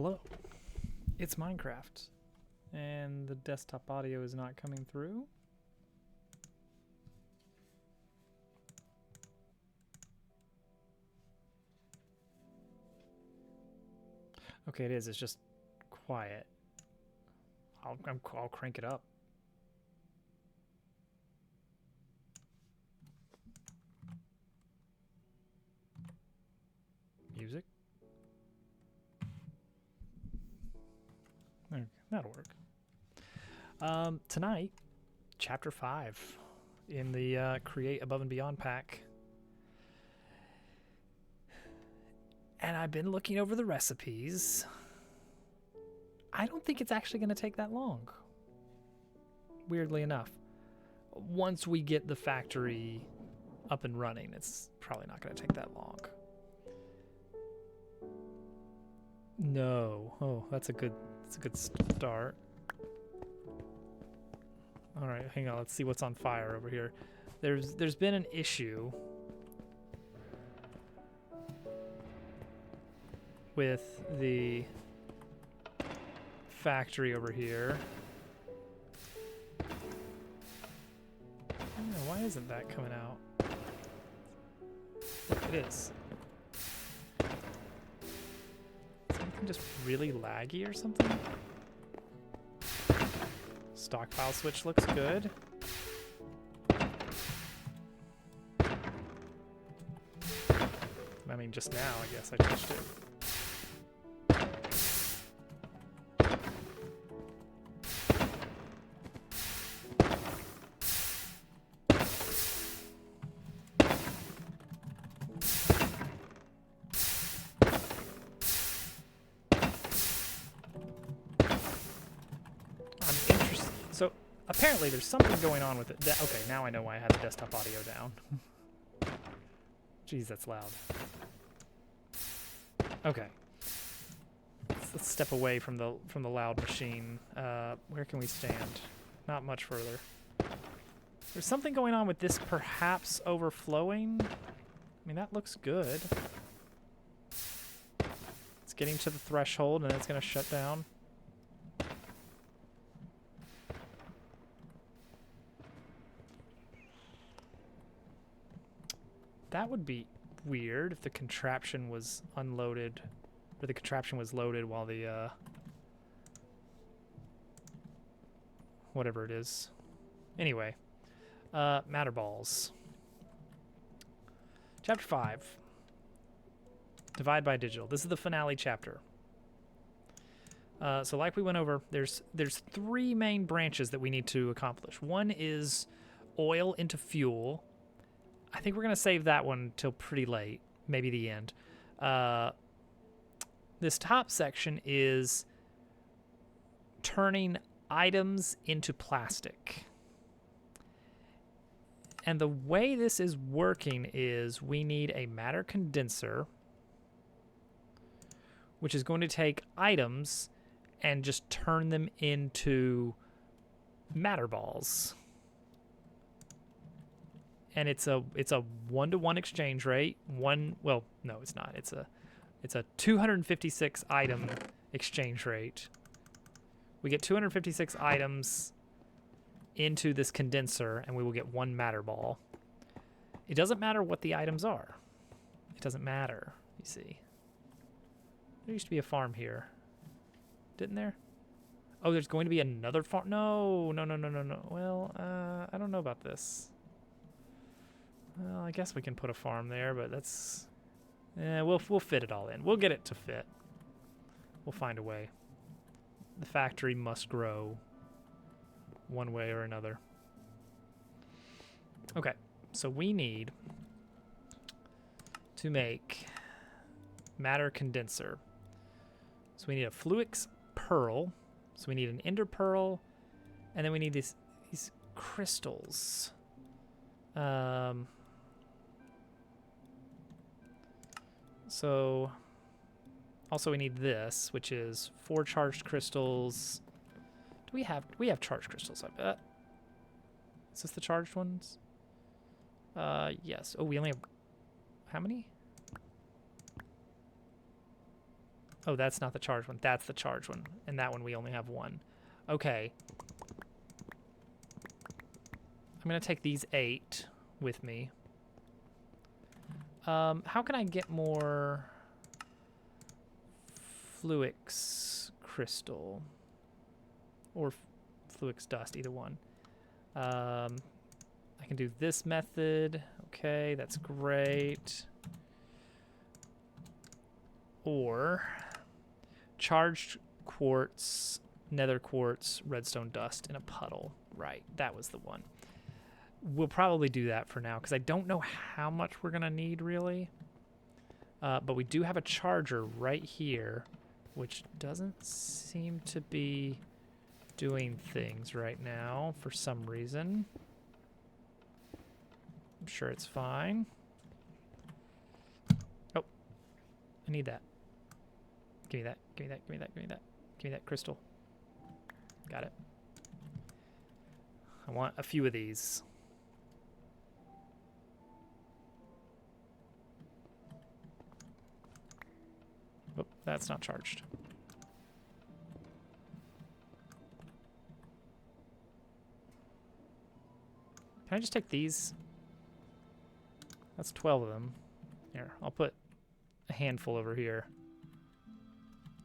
Hello, it's Minecraft, and the desktop audio is not coming through. Okay, it is. It's just quiet. I'll crank it up. Music. Okay, that'll work. Tonight, Chapter 5 in the Create Above and Beyond pack. And I've been looking over the recipes. I don't think it's actually going to take that long. Weirdly enough. Once we get the factory up and running, it's probably not going to take that long. No. Oh, that's a good start. All right, hang on. Let's see what's on fire over here. There's been an issue with the factory over here. I don't know, why isn't that coming out? Look, it is. Something just really laggy or something? Stockpile switch looks good. I mean, just now, I guess I touched it. Apparently there's something going on with it. Okay, now I know why I had the desktop audio down. Jeez, that's loud. Okay. Let's step away from the loud machine. Where can we stand? Not much further. There's something going on with this perhaps overflowing. I mean, that looks good. It's getting to the threshold and it's going to shut down. That would be weird if the contraption was unloaded, or the contraption was loaded while the, whatever it is. Anyway, matter balls. Chapter 5. Divide by digital. This is the finale chapter. So like we went over, there's three main branches that we need to accomplish. One is oil into fuel. I think we're going to save that one till pretty late, maybe the end. This top section is turning items into plastic. And the way this is working is we need a matter condenser, which is going to take items and just turn them into matter balls. And it's a 1-to-1 exchange rate. Well, no, it's not. It's a 256 item exchange rate. We get 256 items into this condenser, and we will get one matter ball. It doesn't matter what the items are. It doesn't matter. You see, there used to be a farm here, didn't there? Oh, there's going to be another farm. No. Well, I don't know about this. Well, I guess we can put a farm there, but that's... we'll fit it all in. We'll get it to fit. We'll find a way. The factory must grow one way or another. Okay, so we need to make matter condenser. So we need a Fluix pearl. So we need an ender pearl, and then we need these crystals. So, also we need this, which is 4 charged crystals. We have charged crystals, I bet. Is this the charged ones? Yes. Oh, we only have, how many? Oh, that's not the charged one. That's the charged one. And that one we only have one. Okay. I'm going to take these 8 with me. How can I get more Fluix crystal? Or Fluix dust, either one. I can do this method. Okay, that's great. Or charged quartz, nether quartz, redstone dust in a puddle. Right, that was the one. We'll probably do that for now because I don't know how much we're going to need really. But we do have a charger right here, which doesn't seem to be doing things right now for some reason. I'm sure it's fine. Oh, I need that. Give me that, give me that, give me that, give me that. Give me that crystal. Got it. I want a few of these. Oh, that's not charged. Can I just take these? That's 12 of them. Here, I'll put a handful over here.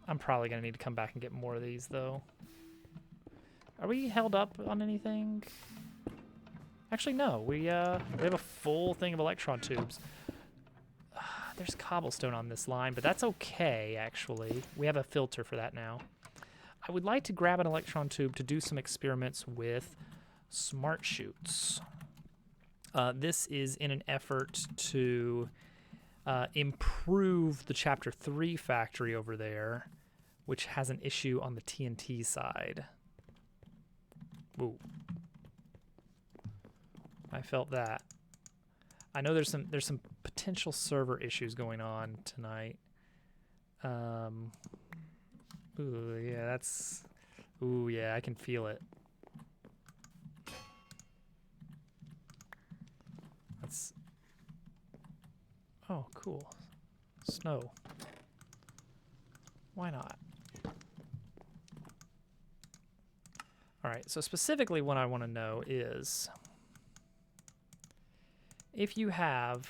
I'm probably going to need to come back and get more of these, though. Are we held up on anything? Actually, no. We have a full thing of electron tubes. There's cobblestone on this line, but that's okay, actually. We have a filter for that now. I would like to grab an electron tube to do some experiments with smart chutes. This is in an effort to improve the Chapter 3 factory over there, which has an issue on the TNT side. Ooh. I felt that. I know there's some potential server issues going on tonight. Ooh, yeah, that's... Ooh, yeah, I can feel it. That's... Oh, cool. Snow. Why not? Alright, so specifically what I want to know is... if you have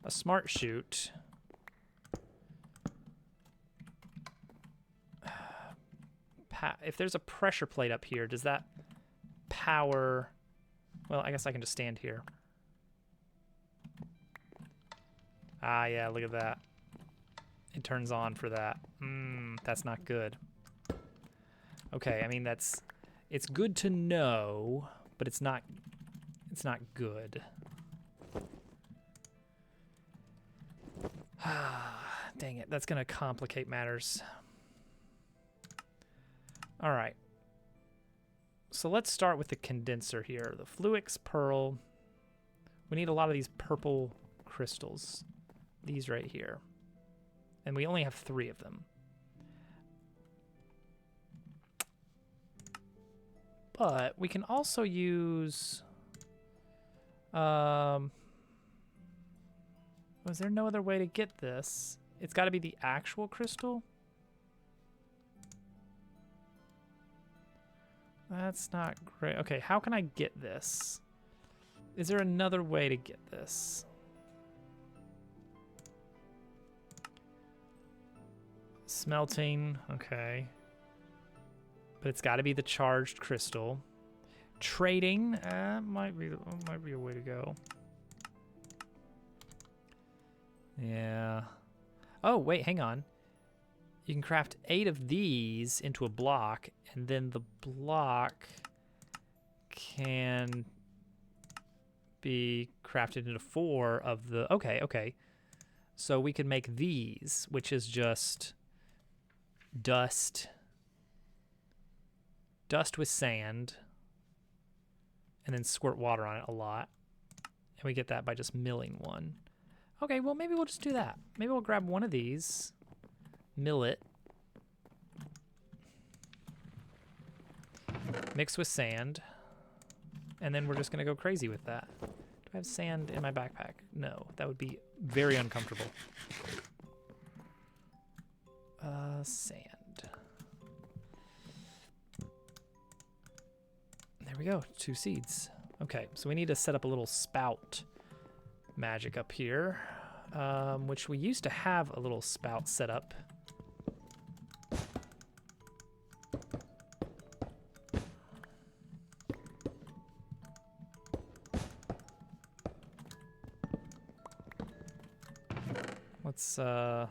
a smart chute, if there's a pressure plate up here, does that power... Well, I guess I can just stand here. Ah, yeah, look at that. It turns on for that. That's not good. Okay, I mean, it's good to know, but it's not good. Dang it, that's gonna complicate matters. All right. So let's start with the condenser here. The Fluix Pearl. We need a lot of these purple crystals. These right here. And we only have 3 of them. But we can also use... was there no other way to get this? It's got to be the actual crystal? That's not great. Okay, how can I get this? Is there another way to get this? Smelting, okay. But it's got to be the charged crystal. Trading, might be a way to go. Yeah. Oh, wait, hang on. You can craft 8 of these into a block, and then the block can be crafted into 4 of the... Okay, okay. So we can make these, which is just dust with sand, and then squirt water on it a lot. And we get that by just milling one. Okay, well, maybe we'll just do that. Maybe we'll grab one of these, mill it, mix with sand, and then we're just going to go crazy with that. Do I have sand in my backpack? No, that would be very uncomfortable. Sand. There we go, 2 seeds. Okay, so we need to set up a little spout magic up here, which we used to have a little spout set up.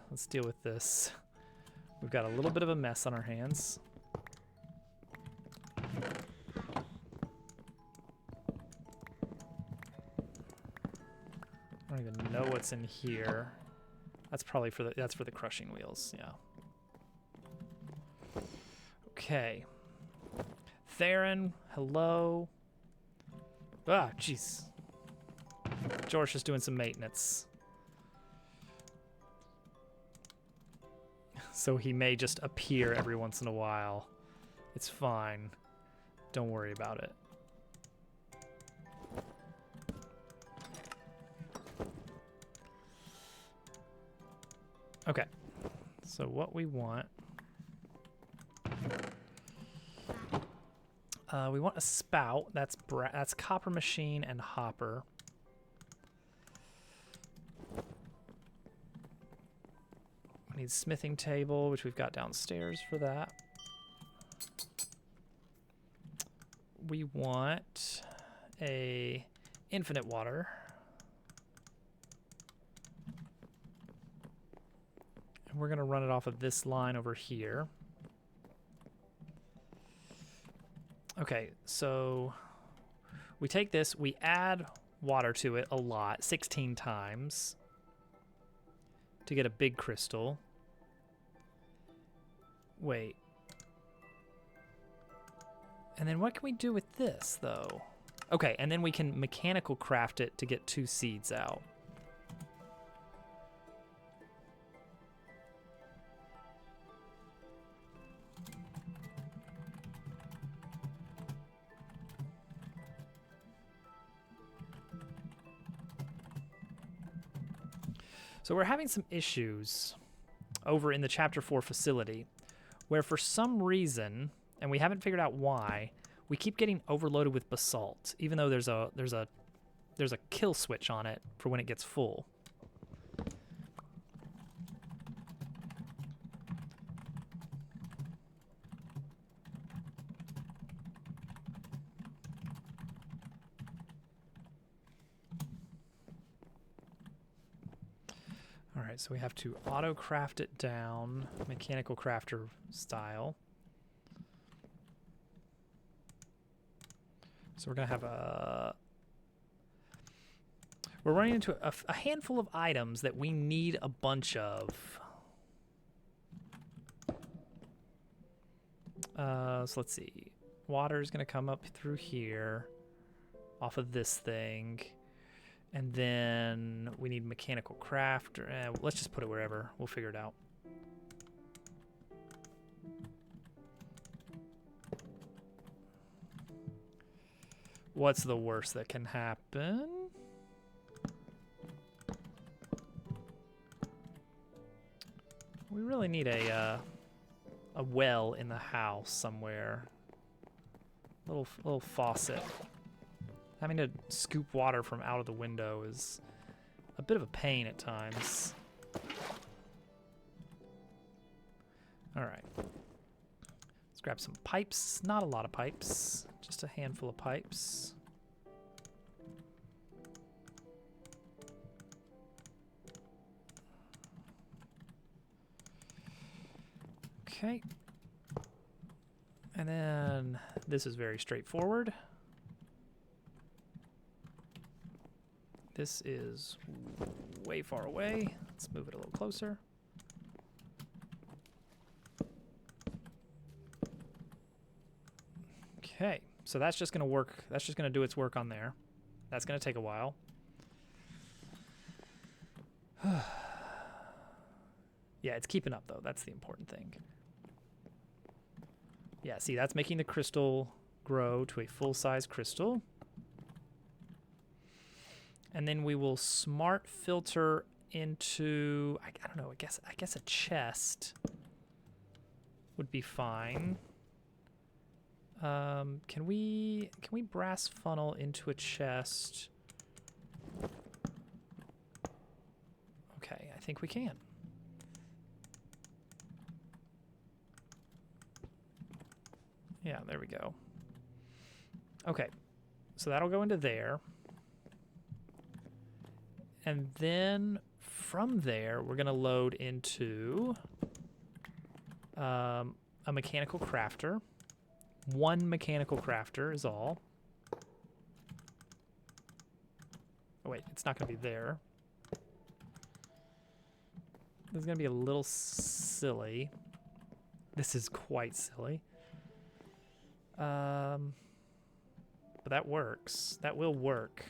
Let's deal with this. We've got a little bit of a mess on our hands. I don't even know what's in here. That's probably for the crushing wheels, yeah. Okay. Theron, hello. Ah, jeez. George is doing some maintenance. So he may just appear every once in a while. It's fine. Don't worry about it. Okay. So what we want... we want a spout. That's copper machine and hopper. We need smithing table, which we've got downstairs for that. We want a infinite water. And we're going to run it off of this line over here. Okay, so we take this, we add water to it a lot, 16 times, to get a big crystal. Wait. And then what can we do with this, though? Okay, and then we can mechanical craft it to get 2 seeds out. So we're having some issues over in the Chapter 4 facility, where for some reason, and we haven't figured out why, we keep getting overloaded with basalt, even though there's a kill switch on it for when it gets full. All right, so we have to auto craft it down, mechanical crafter style. So we're gonna have we're running into a handful of items that we need a bunch of. So let's see. Water is gonna come up through here, off of this thing. And then we need mechanical craft. Let's just put it wherever. We'll figure it out. What's the worst that can happen? We really need a well in the house somewhere. Little faucet. Having to scoop water from out of the window is a bit of a pain at times. All right. Let's grab some pipes. Not a lot of pipes, just a handful of pipes. Okay. And then this is very straightforward. This is way far away. Let's move it a little closer. Okay, so that's just gonna work. That's just gonna do its work on there. That's gonna take a while. Yeah, it's keeping up though. That's the important thing. Yeah, see, that's making the crystal grow to a full-size crystal. And then we will smart filter into, I don't know, I guess a chest. would be fine. Can we brass funnel into a chest? Okay, I think we can. Yeah, there we go. Okay, so that'll go into there. And then from there, we're gonna load into a mechanical crafter. One mechanical crafter is all. Oh wait, it's not gonna be there. This is gonna be a little silly. This is quite silly. But that works. That will work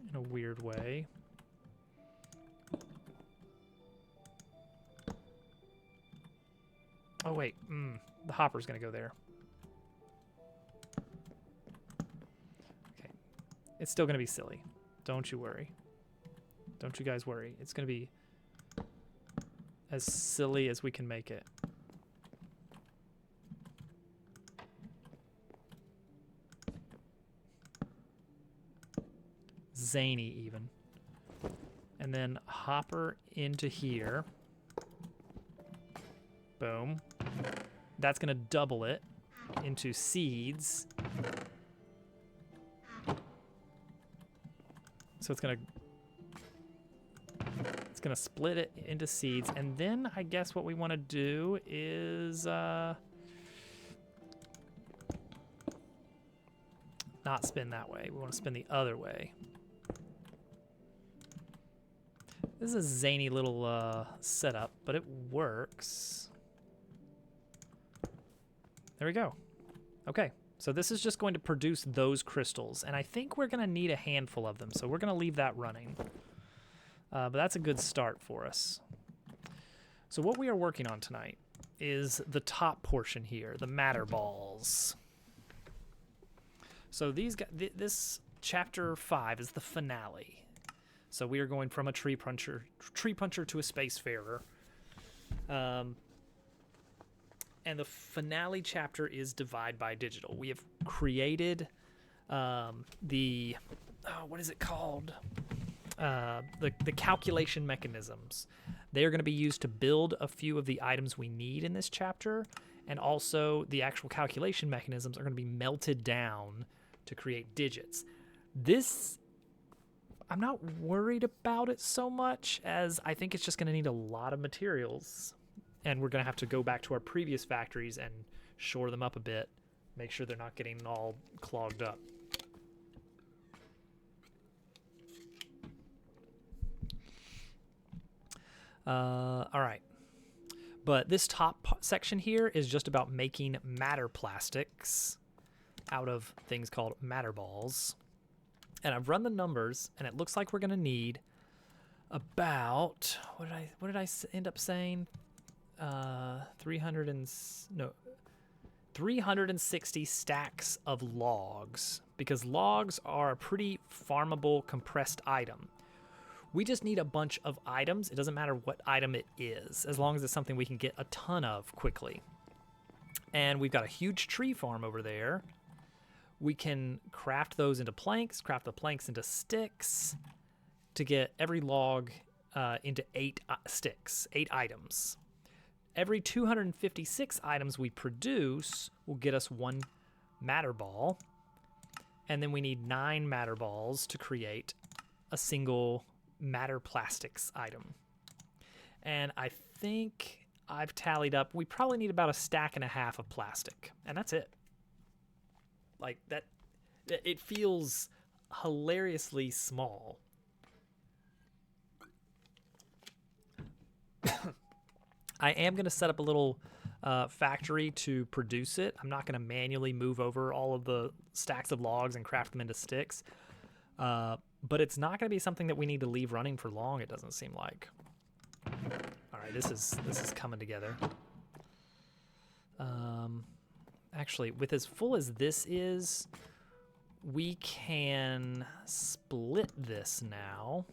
in a weird way. Oh wait, the hopper's gonna go there. Okay, it's still gonna be silly. Don't you worry. Don't you guys worry. It's gonna be as silly as we can make it. Zany even. And then hopper into here. Boom. That's gonna double it into seeds. So it's gonna split it into seeds, and then I guess what we want to do is not spin that way. We want to spin the other way. This is a zany little setup, but it works. There we go. Okay, so this is just going to produce those crystals, and I think we're going to need a handful of them, so we're going to leave that running. But that's a good start for us. So what we are working on tonight is the top portion here, the matter balls. So these this chapter 5 is the finale. So we are going from a tree puncher to a spacefarer. And the finale chapter is Divide by Digital. We have created what is it called? The calculation mechanisms. They are going to be used to build a few of the items we need in this chapter, and also the actual calculation mechanisms are going to be melted down to create digits. This, I'm not worried about it so much, as I think it's just going to need a lot of materials, and we're going to have to go back to our previous factories and shore them up a bit, make sure they're not getting all clogged up. All right, but this top section here is just about making matter plastics out of things called matter balls. And I've run the numbers, and it looks like we're going to need about, what did I end up saying? 360 stacks of logs, because logs are a pretty farmable compressed item. We just need a bunch of items. It doesn't matter what item it is, as long as it's something we can get a ton of quickly. And we've got a huge tree farm over there. We can craft those into planks, craft the planks into sticks to get every log into 8 sticks, 8 items. Every 256 items we produce will get us 1 matter ball. And then we need 9 matter balls to create a single matter plastics item. And I think I've tallied up, we probably need about 1.5 stacks of plastic, and that's it. Like that, it feels hilariously small. I am going to set up a little factory to produce it. I'm not going to manually move over all of the stacks of logs and craft them into sticks. But it's not going to be something that we need to leave running for long, it doesn't seem like. All right, this is coming together. Actually, with as full as this is, we can split this now.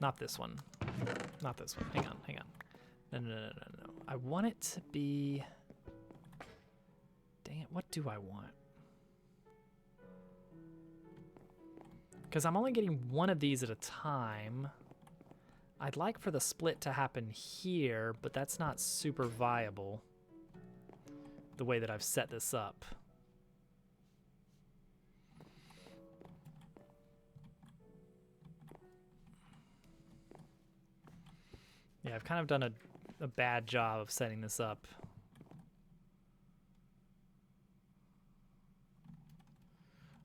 Not this one. Not this one. Hang on. No, no, no, no, no. I want it to be... Dang it, what do I want? Because I'm only getting one of these at a time. I'd like for the split to happen here, but that's not super viable the way that I've set this up. Yeah, I've kind of done a bad job of setting this up.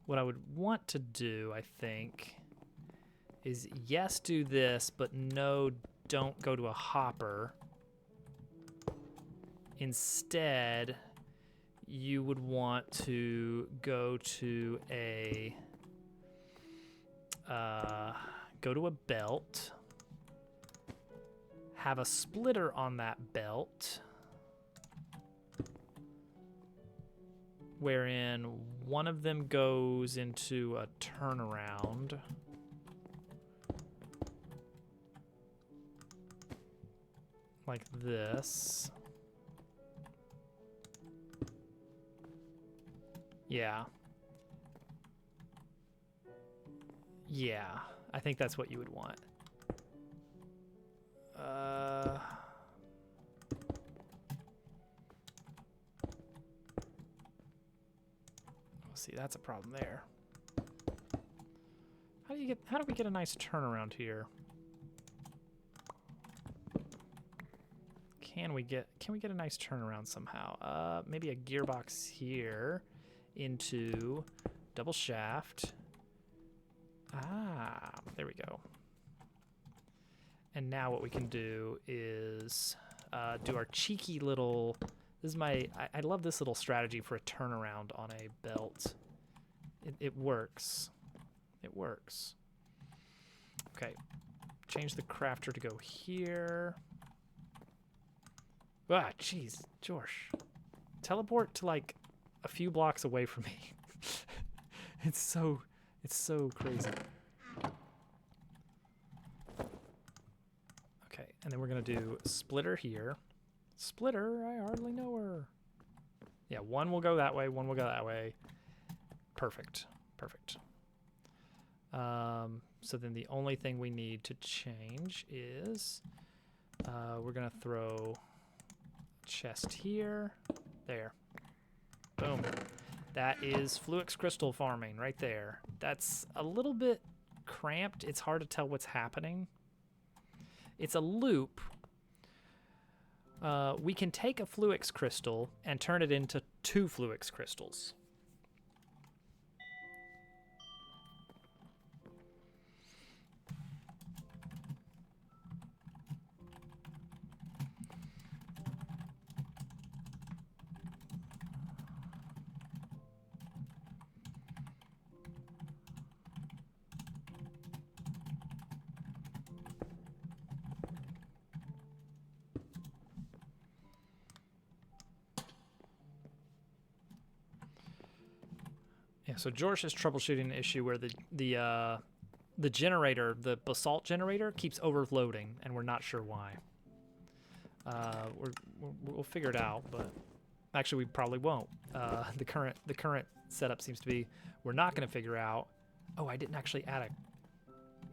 What I would want to do, I think, is yes, do this, but no, don't go to a hopper. Instead, you would want to go to a belt, have a splitter on that belt, wherein one of them goes into a turnaround. Like this. Yeah. Yeah, I think that's what you would want. See, that's a problem there. How do we get a nice turnaround here? Can we get a nice turnaround somehow? Maybe a gearbox here into double shaft. Ah, there we go. And now what we can do is do our cheeky little... This is I love this little strategy for a turnaround on a belt. It works. It works. Okay. Change the crafter to go here. Ah, jeez, George. Teleport to like a few blocks away from me. It's so crazy. Okay, and then we're gonna do splitter here. Splitter, I hardly know her. Yeah, one will go that way, one will go that way. Perfect, perfect. So then the only thing we need to change is we're gonna throw a chest here. There. Boom. That is Fluix crystal farming right there. That's a little bit cramped. It's hard to tell what's happening. It's a loop. We can take a Fluix crystal and turn it into 2 Fluix crystals. Yeah, so George is troubleshooting an issue where the generator, the basalt generator, keeps overloading, and we're not sure why. We'll figure it out, but actually we probably won't. The current setup seems to be we're not going to figure out. Oh, I didn't actually add a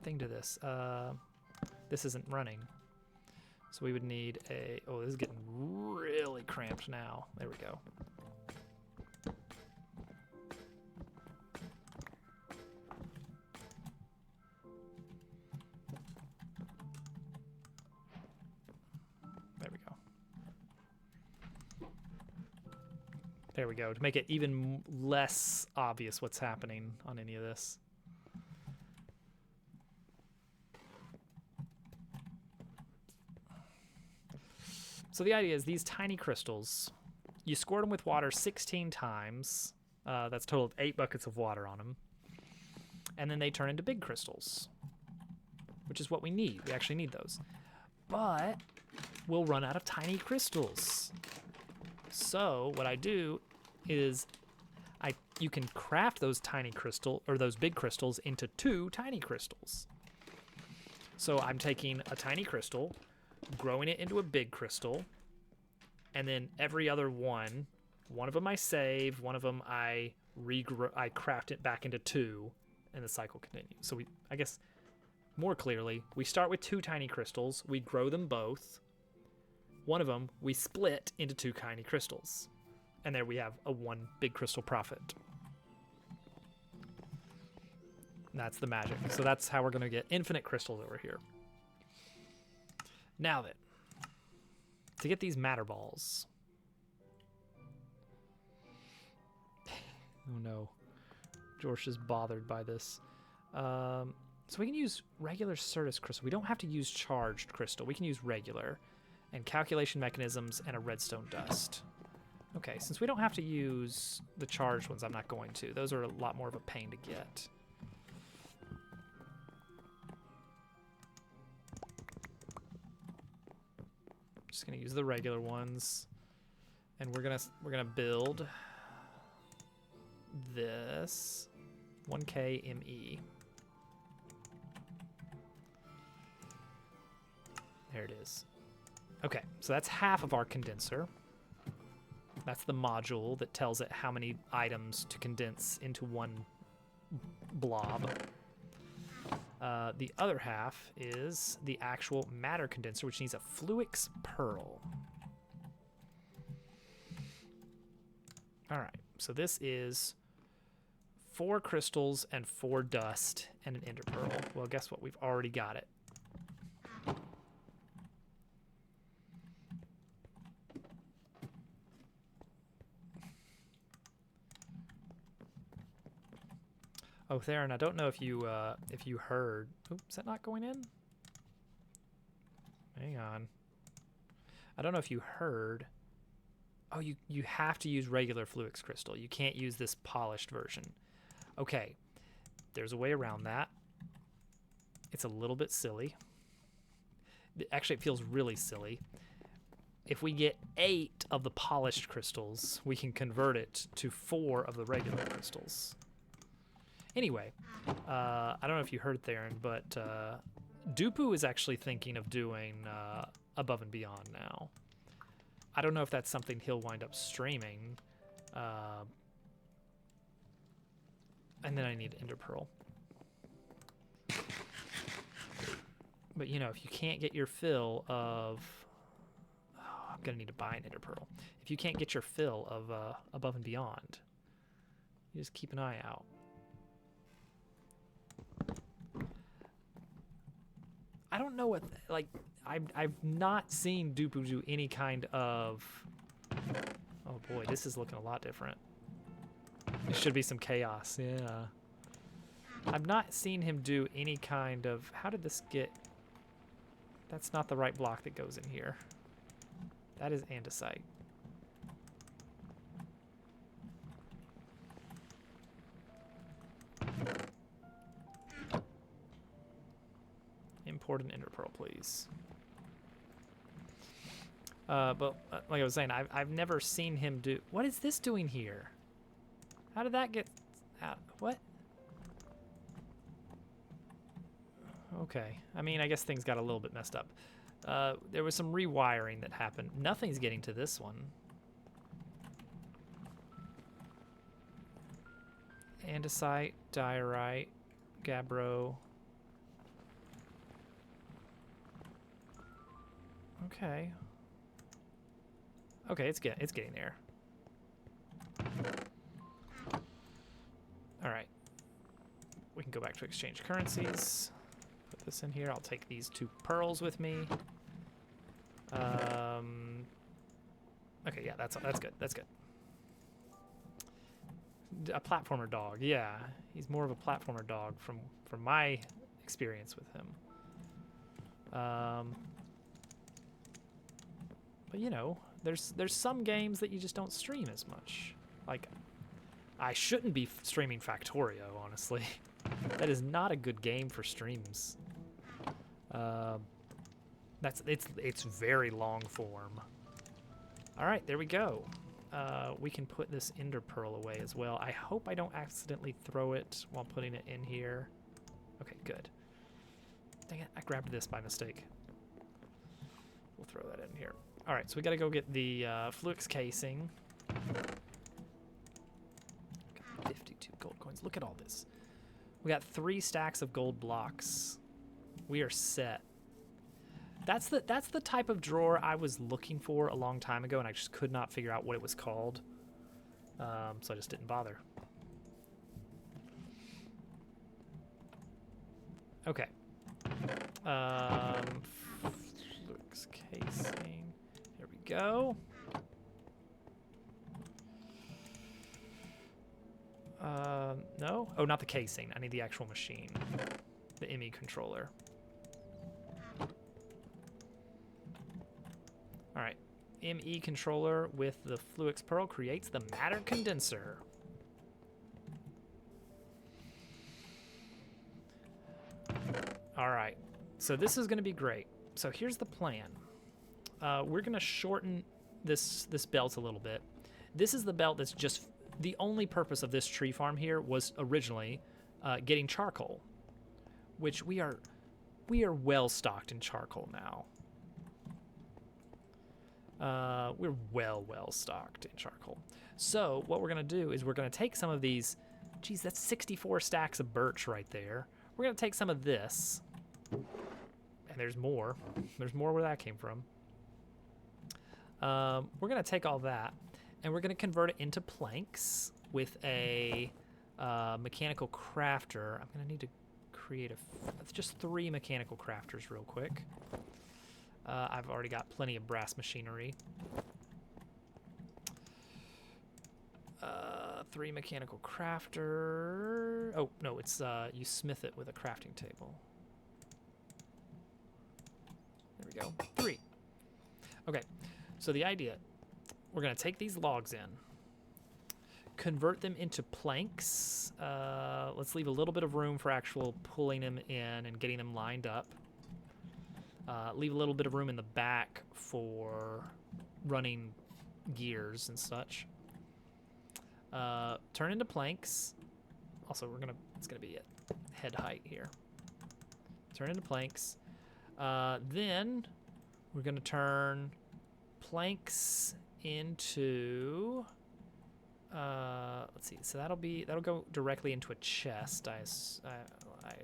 thing to this. This isn't running, so we would need a. Oh, this is getting really cramped now. There we go. There we go, to make it even less obvious what's happening on any of this. So the idea is these tiny crystals, you squirt them with water 16 times. That's a total of 8 buckets of water on them. And then they turn into big crystals, which is what we need. We actually need those. But we'll run out of tiny crystals. So what I do is you can craft those tiny crystal or those big crystals into 2 tiny crystals. So I'm taking a tiny crystal, growing it into a big crystal, and then every other one of them I save, one of them I craft it back into 2, and the cycle continues. So I guess more clearly, we start with 2 tiny crystals, we grow them both. One of them we split into 2 tiny crystals, and there we have a 1 big crystal profit. And that's the magic. So that's how we're going to get infinite crystals over here. Now then, to get these matter balls. Oh no, George is bothered by this. So we can use regular Certus crystal. We don't have to use charged crystal. We can use regular, and calculation mechanisms, and a redstone dust. Okay, since we don't have to use the charged ones, I'm not going to. Those are a lot more of a pain to get. Just gonna use the regular ones, and we're gonna build this 1K ME. There it is. Okay, so that's half of our condenser. That's the module that tells it how many items to condense into one blob. The other half is the actual matter condenser, which needs a Fluix pearl. All right, so this is 4 crystals and 4 dust and an ender pearl. Well, guess what? We've already got it. Oh, Theron, I don't know if you heard. Oops, is that not going in? Hang on. I don't know if you heard. Oh, you have to use regular Fluix crystal. You can't use this polished version. Okay, there's a way around that. It's a little bit silly. Actually, it feels really silly. If we get 8 of the polished crystals, we can convert it to 4 of the regular crystals. Anyway, I don't know if you heard Theron, but Dupu is actually thinking of doing Above and Beyond now. I don't know if that's something he'll wind up streaming. And then I need Ender Pearl. But, you know, if you can't get your fill of... Oh, I'm going to need to buy an Ender Pearl. If you can't get your fill of Above and Beyond, you just keep an eye out. I don't know what, like, I've not seen Dupu do any kind of... Oh boy, this is looking a lot different. There should be some chaos, yeah. I've not seen him do any kind of... How did this get... That's not the right block that goes in here. That is andesite. Import an ender pearl, please. But like I was saying, I've never seen him do... What is this doing here? How did that get out? What? Okay. I mean, I guess things got a little bit messed up. There was some rewiring that happened. Nothing's getting to this one. Andesite, diorite, gabbro. Okay. Okay, it's getting there. All right. We can go back to exchange currencies. Put this in here. I'll take these 2 pearls with me. Okay, yeah, that's good. That's good. A platformer dog. Yeah, he's more of a platformer dog from my experience with him. But you know, there's some games that you just don't stream as much. Like, I shouldn't be streaming Factorio, honestly. That is not a good game for streams. It's very long form. All right, there we go. We can put this ender pearl away as well. I hope I don't accidentally throw it while putting it in here. Okay, good. Dang it, I grabbed this by mistake. We'll throw that in here. All right, so we got to go get the Fluix casing. Got 52 gold coins. Look at all this. We got 3 stacks of gold blocks. We are set. That's the type of drawer I was looking for a long time ago, and I just could not figure out what it was called. So I just didn't bother. Okay. Fluix casing. Here we go. No? Oh, not the casing. I need the actual machine. The ME controller. All right. ME controller with the Fluix Pearl creates the matter condenser. All right. So this is going to be great. So here's the plan. We're going to shorten this belt a little bit. This is the belt that's just... The only purpose of this tree farm here was originally getting charcoal, which we are well stocked in charcoal now. We're well stocked in charcoal. So what we're gonna do is we're gonna take some of these. Geez, that's 64 stacks of birch right there. We're gonna take some of this, and there's more. There's more where that came from. We're gonna take all that. And we're going to convert it into planks with a mechanical crafter. I'm going to need to create just 3 mechanical crafters real quick. I've already got plenty of brass machinery. 3 mechanical crafter. Oh, no, it's you smith it with a crafting table. There we go. 3. Okay, so the idea... We're going to take these logs in, convert them into planks. Let's leave a little bit of room for actual pulling them in and getting them lined up. Leave a little bit of room in the back for running gears and such. Turn into planks. Also, it's gonna be at head height here. Turn into planks. Then we're gonna turn planks into let's see, so that'll go directly into a chest. I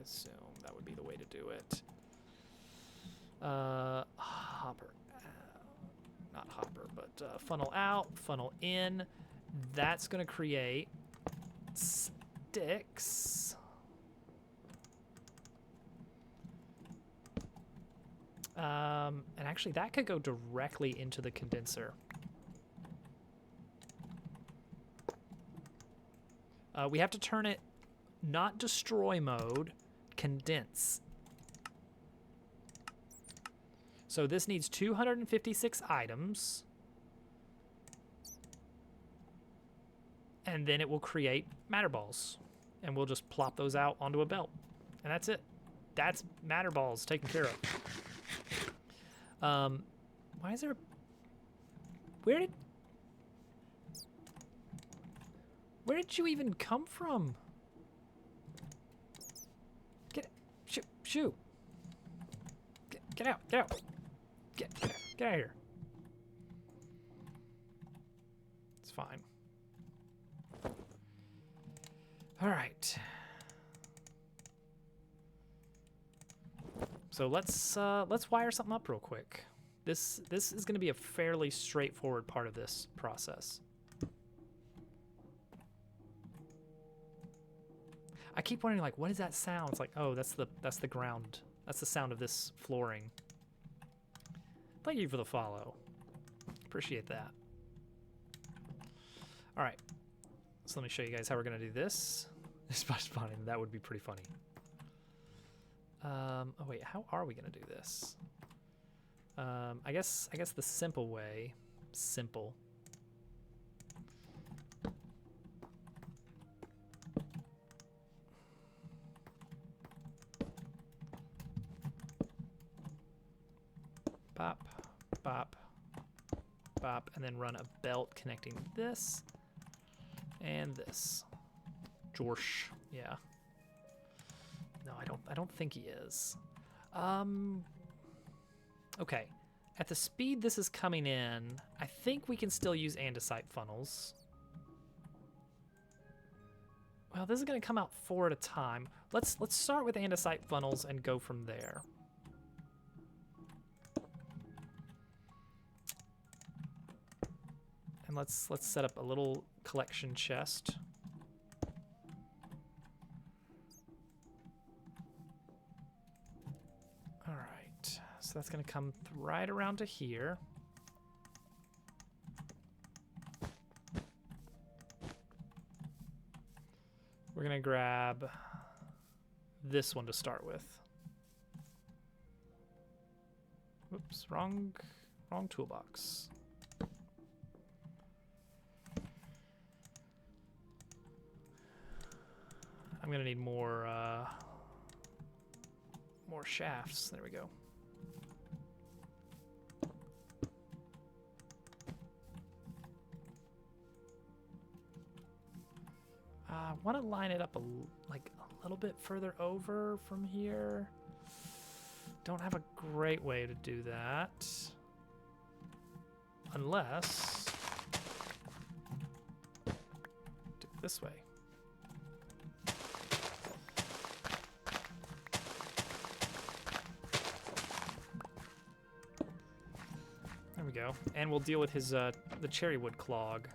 assume that would be the way to do it. Hopper, not hopper, but funnel out, funnel in. That's gonna create sticks. And actually that could go directly into the condenser. We have to turn it not destroy mode, condense. So this needs 256 items. And then it will create matter balls. And we'll just plop those out onto a belt. And that's it. That's matter balls taken care of. Why is there... Where did you even come from? Shoo. Get out. Get out of here. It's fine. All right. So let's wire something up real quick. This is going to be a fairly straightforward part of this process. I keep wondering, like, what does that sound? It's like, oh, that's the ground. That's the sound of this flooring. Thank you for the follow. Appreciate that. All right. So let me show you guys how we're gonna do this. Spot spawning, that would be pretty funny. Oh wait, how are we gonna do this? I guess the simple way. Simple. Bop, bop, bop, and then run a belt connecting this and this. Jorsh, yeah. No, I don't think he is. Okay. At the speed this is coming in, I think we can still use andesite funnels. Well, this is going to come out 4 at a time. Let's start with andesite funnels and go from there. And let's set up a little collection chest. All right, so that's going to come right around to here. We're going to grab this one to start with. Whoops, wrong toolbox. I'm gonna need more shafts. There we go. I want to line it up like a little bit further over from here. Don't have a great way to do that, unless do it this way. There we go. And we'll deal with his the cherrywood clog.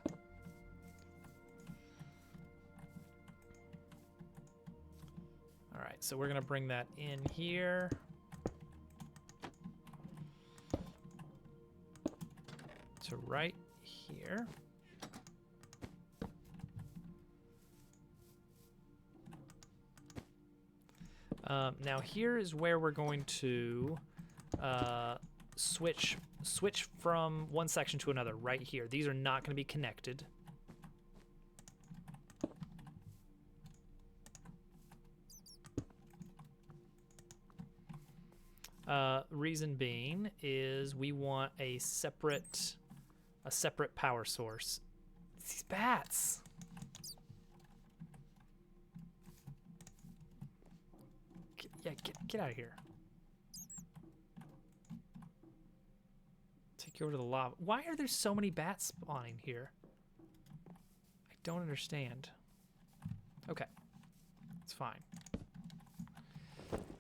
All right, so we're gonna bring that in here. To right here. Now here is where we're going to switch from one section to another right here. These are not going to be connected. Reason being is we want a separate power source. It's these bats. Get out of here. Take you over to the lava. Why are there so many bats spawning here? I don't understand. Okay, it's fine.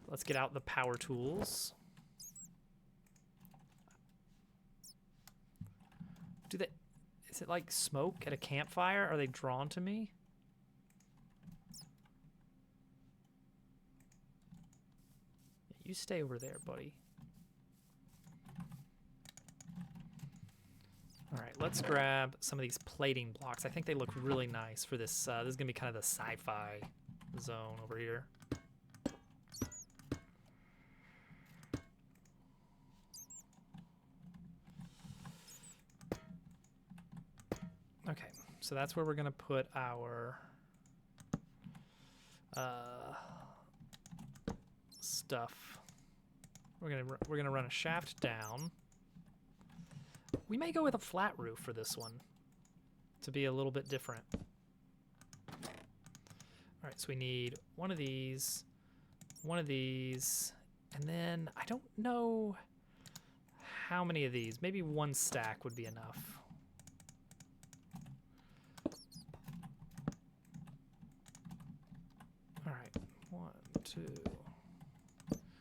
Let's get out the power tools. Is it like smoke at a campfire? Are they drawn to me? You stay over there, buddy. All right, let's grab some of these plating blocks. I think they look really nice for this. This is gonna be kind of the sci-fi zone over here. Okay, so that's where we're gonna put our stuff. We're gonna run a shaft down. We may go with a flat roof for this one to be a little bit different. All right, so we need one of these, and then I don't know how many of these. Maybe one stack would be enough. All right, 1, 2.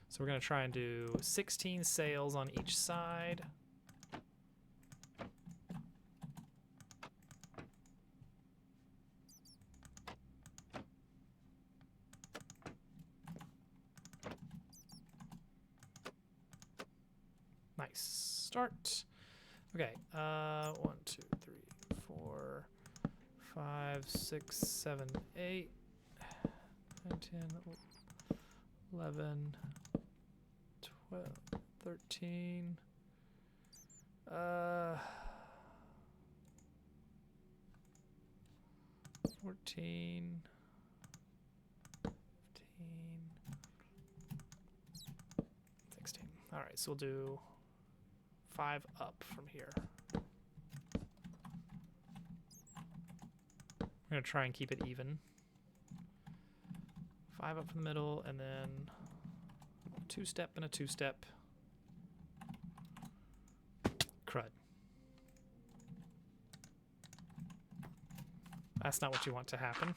So we're gonna try and do 16 sails on each side. Nice start. Okay, 1, 2, 3, 4, 5, 6, 7, 8, 9, 10, 11, 12, 13, 14, 15, 16. All right, so we'll do 5 up from here. We're gonna try and keep it even. 5 up from the middle, and then a 2-step and a 2-step. crud. That's not what you want to happen.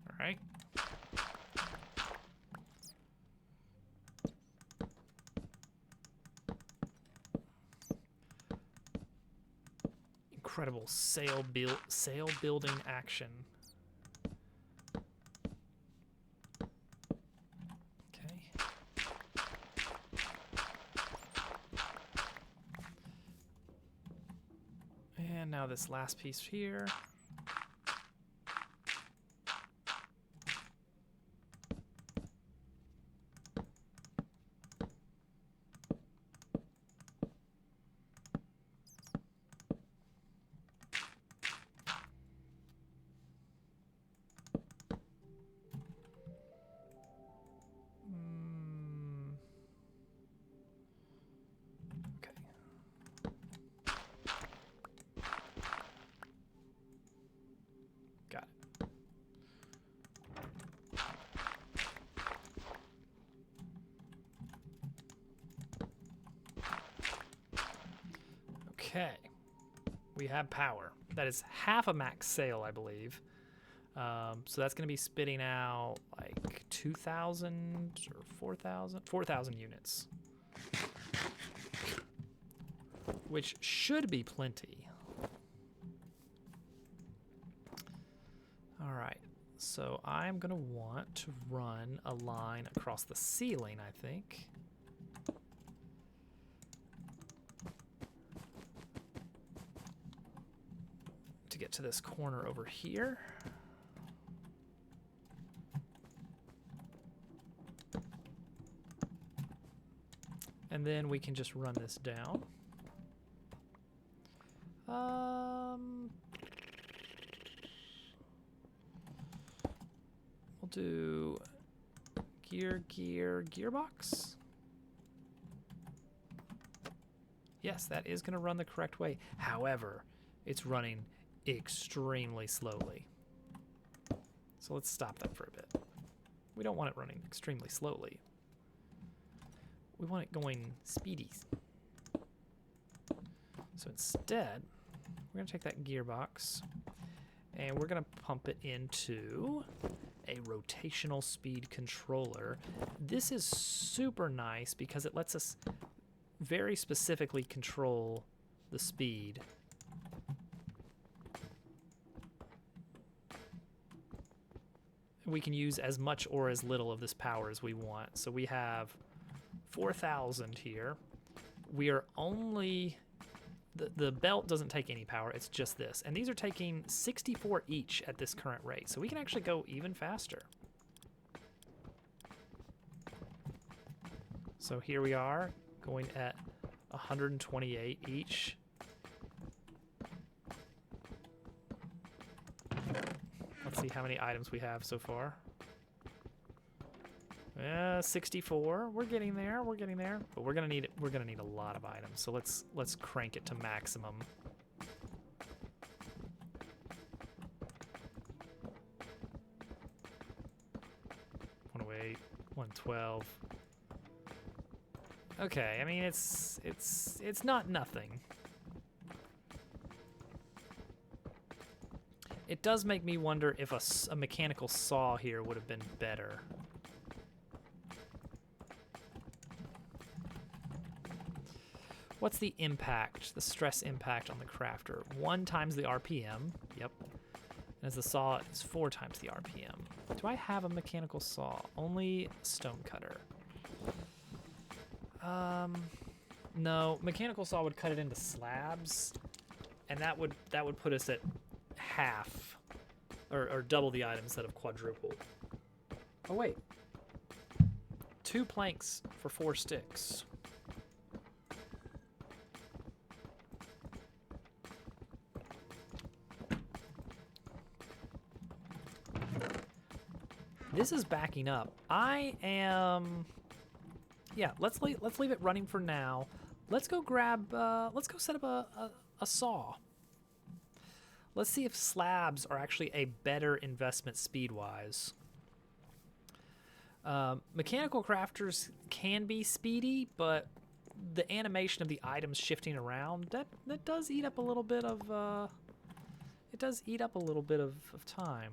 All right. Incredible sail building action. Okay. And now this last piece here. Okay. Got it. Okay. We have power. That is half a max sail, I believe. So that's going to be spitting out like 2,000 or 4,000? 4,000 units. Which should be plenty. All right. So I'm going to want to run a line across the ceiling, I think. To get to this corner over here. And then we can just run this down. We'll do gearbox. Yes, that is going to run the correct way. However, it's running extremely slowly. So let's stop that for a bit. We don't want it running extremely slowly. We want it going speedy. So instead, we're going to take that gearbox and we're going to pump it into a rotational speed controller. This is super nice because it lets us very specifically control the speed. We can use as much or as little of this power as we want. So we have 4,000 here. We are only... The belt doesn't take any power, it's just this. And these are taking 64 each at this current rate. So we can actually go even faster. So here we are, going at 128 each. Let's see how many items we have so far. 64. We're getting there. We're getting there. But we're gonna need a lot of items. So let's crank it to maximum. 108, 112. Okay, I mean it's not nothing. It does make me wonder if a mechanical saw here would have been better. What's the impact, the stress impact on the crafter? 1 times the RPM, yep. And as the saw is 4 times the RPM. Do I have a mechanical saw? Only stone cutter. No, mechanical saw would cut it into slabs, and that would put us at half, or double the item instead of quadruple. Oh wait, 2 planks for 4 sticks. This is backing up. I am... Yeah, let's leave it running for now. let's go grab, let's go set up a saw. Let's see if slabs are actually a better investment speed-wise. Mechanical crafters can be speedy, but the animation of the items shifting around, that does eat up a little bit of, it does eat up a little bit of time.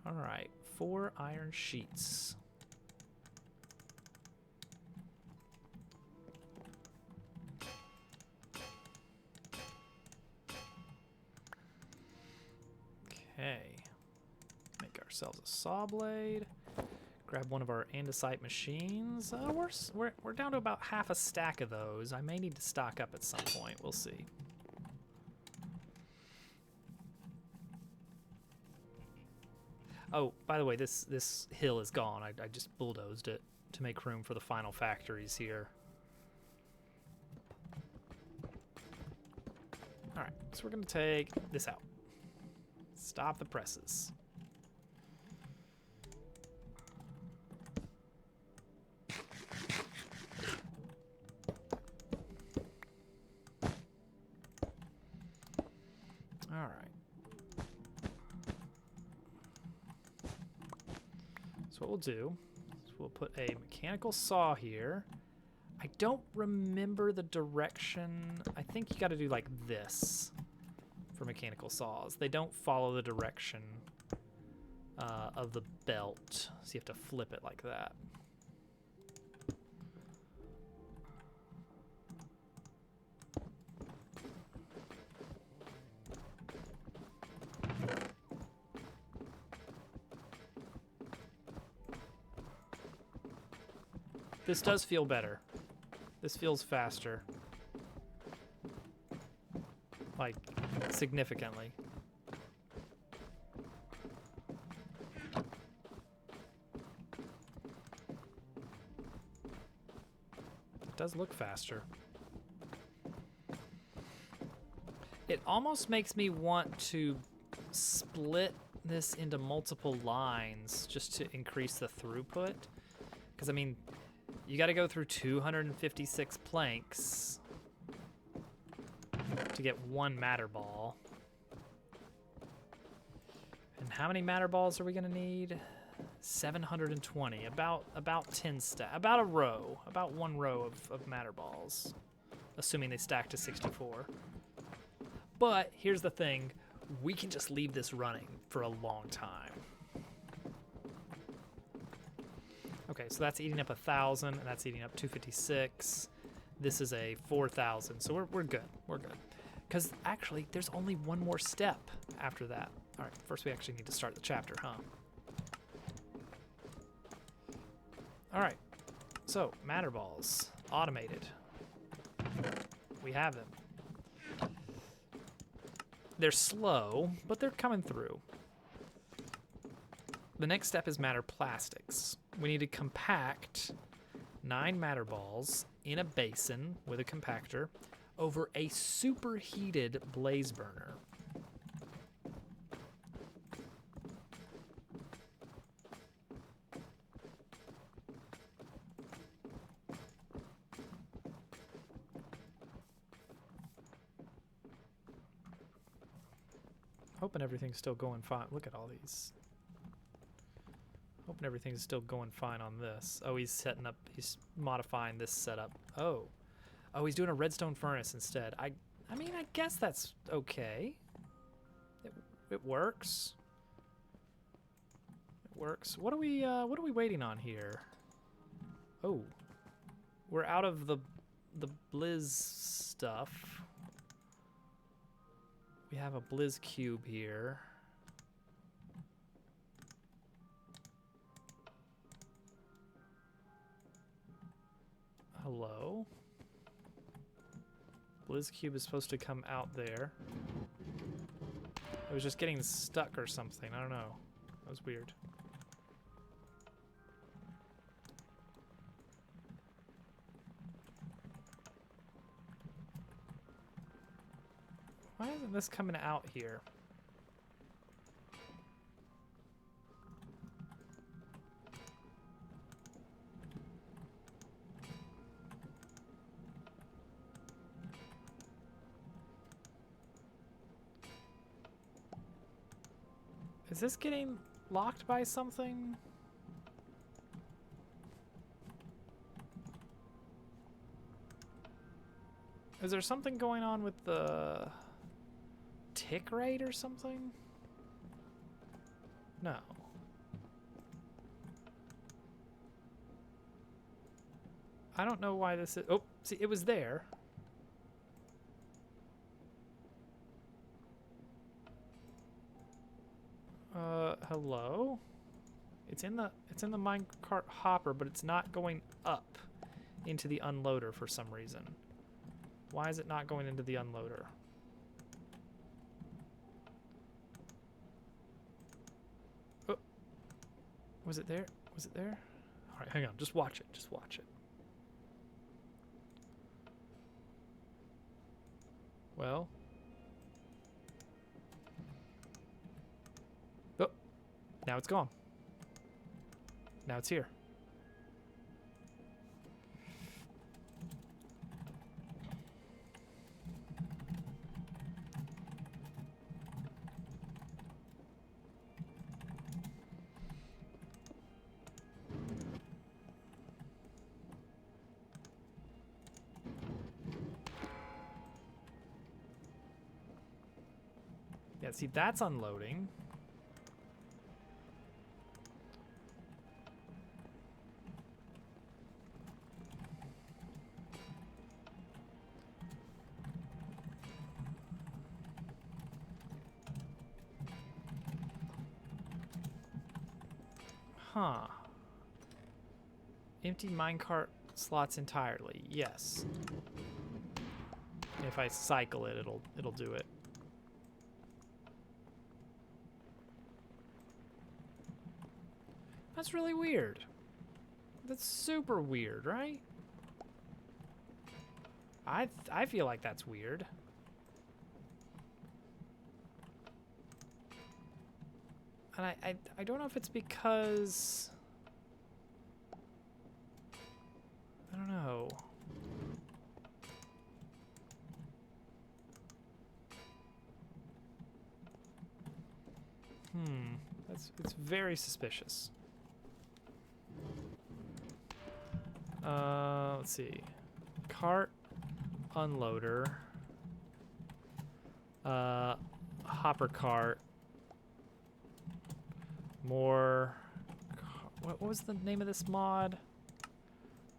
All right, 4 iron sheets. Okay, make ourselves a saw blade. Grab one of our andesite machines. We're down to about half a stack of those. I may need to stock up at some point. We'll see. Oh, by the way, this hill is gone. I just bulldozed it to make room for the final factories here. All right, so we're gonna take this out. Stop the presses. All right. So what we'll do is we'll put a mechanical saw here. I don't remember the direction. I think you got to do like this for mechanical saws. They don't follow the direction of the belt, so you have to flip it like that. This does feel better. This feels faster. Like, significantly. It does look faster. It almost makes me want to split this into multiple lines just to increase the throughput. Because, I mean, you got to go through 256 planks to get one matter ball. And how many matter balls are we going to need? 720. About 10 about a row. About one row of matter balls. Assuming they stack to 64. But here's the thing. We can just leave this running for a long time. Okay, so that's eating up 1,000, and that's eating up 256. This is a 4,000, so we're good. We're good. Because actually, there's only one more step after that. All right, first we actually need to start the chapter, huh? All right, so matter balls, automated. We have them. They're slow, but they're coming through. The next step is matter plastics. We need to compact 9 matter balls in a basin with a compactor over a superheated blaze burner. Hoping everything's still going fine. Look at all these. Hoping everything's still going fine on this. Oh, he's setting up, he's modifying this setup. Oh, he's doing a redstone furnace instead. I mean, I guess that's okay. It works. It works. What are we waiting on here? Oh, we're out of the Blizz stuff. We have a Blizz cube here. Hello? Blizz cube is supposed to come out there. It was just getting stuck or something. I don't know. That was weird. Why isn't this coming out here? Is this getting locked by something? Is there something going on with the tick rate or something? No. I don't know why this is... Oh, see, it was there. Hello? It's in the minecart hopper, but it's not going up into the unloader for some reason. Why is it not going into the unloader? Oh. Was it there? Was it there? All right, hang on. Just watch it. Just watch it. Well. Oh. Now it's gone. Now it's here. Yeah, see, that's unloading. Huh. Empty minecart slots entirely. Yes. If I cycle it, it'll do it. That's really weird. That's super weird, right? I feel like that's weird. And I don't know if it's because... I don't know. It's very suspicious. Let's see. Cart unloader. Hopper cart. More. What was the name of this mod?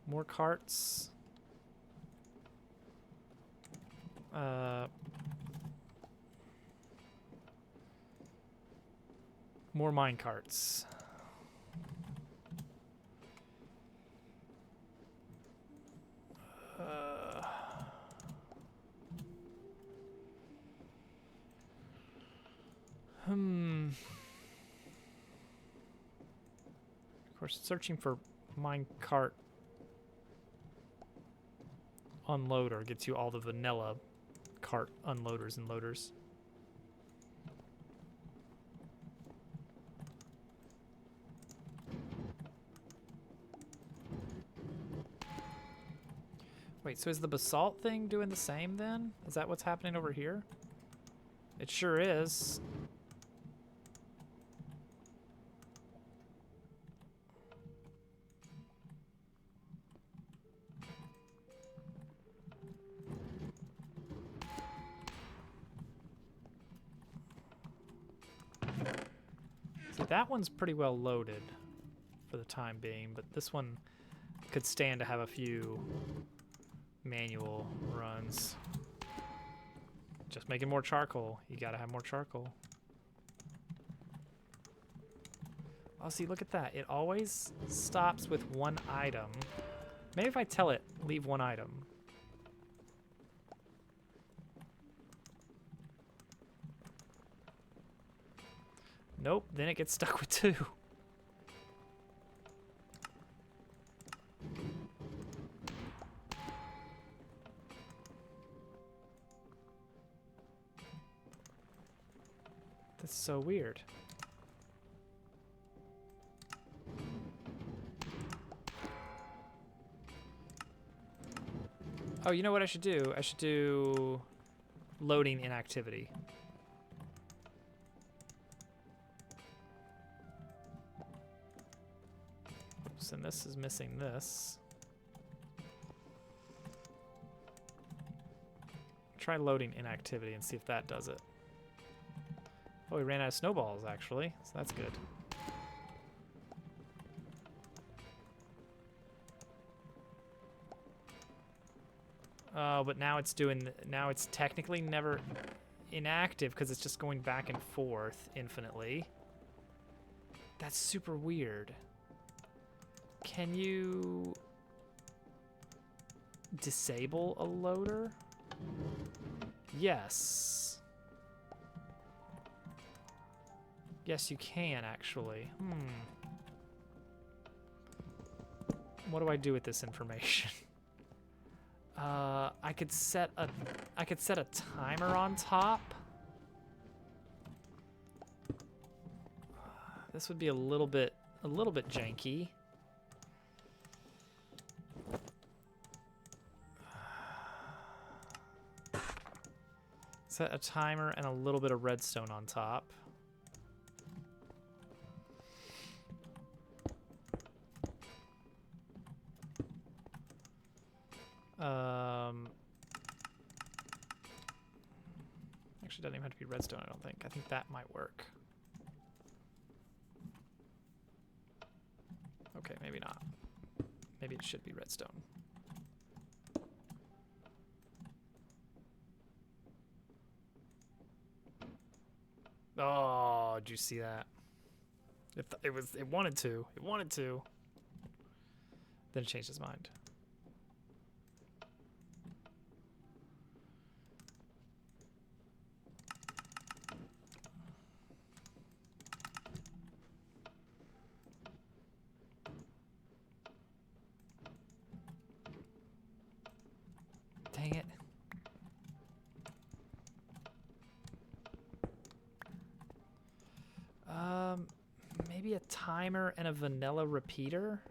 More carts. More mine carts. Of course, searching for mine cart unloader gets you all the vanilla cart unloaders and loaders. Wait, so is the basalt thing doing the same then? Is that what's happening over here? It sure is. See, that one's pretty well loaded for the time being, but this one could stand to have a few manual runs. Just making more charcoal. You gotta have more charcoal. Oh, see, look at that. It always stops with one item. Maybe if I tell it, leave one item. Nope, then it gets stuck with two. That's so weird. Oh, you know what I should do? I should do loading inactivity. Oops, and this is missing this. Try loading inactivity and see if that does it. Oh, we ran out of snowballs, actually, so that's good. Oh, but now it's doing, now it's technically never inactive because it's just going back and forth infinitely. That's super weird. Can you disable a loader? Yes. Yes, you can actually. What do I do with this information? I could set a timer on top. This would be a little bit janky. Set a timer and a little bit of redstone on top. Actually, doesn't even have to be redstone, I don't think. I think that might work. Okay, maybe not. Maybe it should be redstone. Oh, did you see that? It wanted to. It wanted to. Then it changed its mind. Dang it. Maybe a timer and a vanilla repeater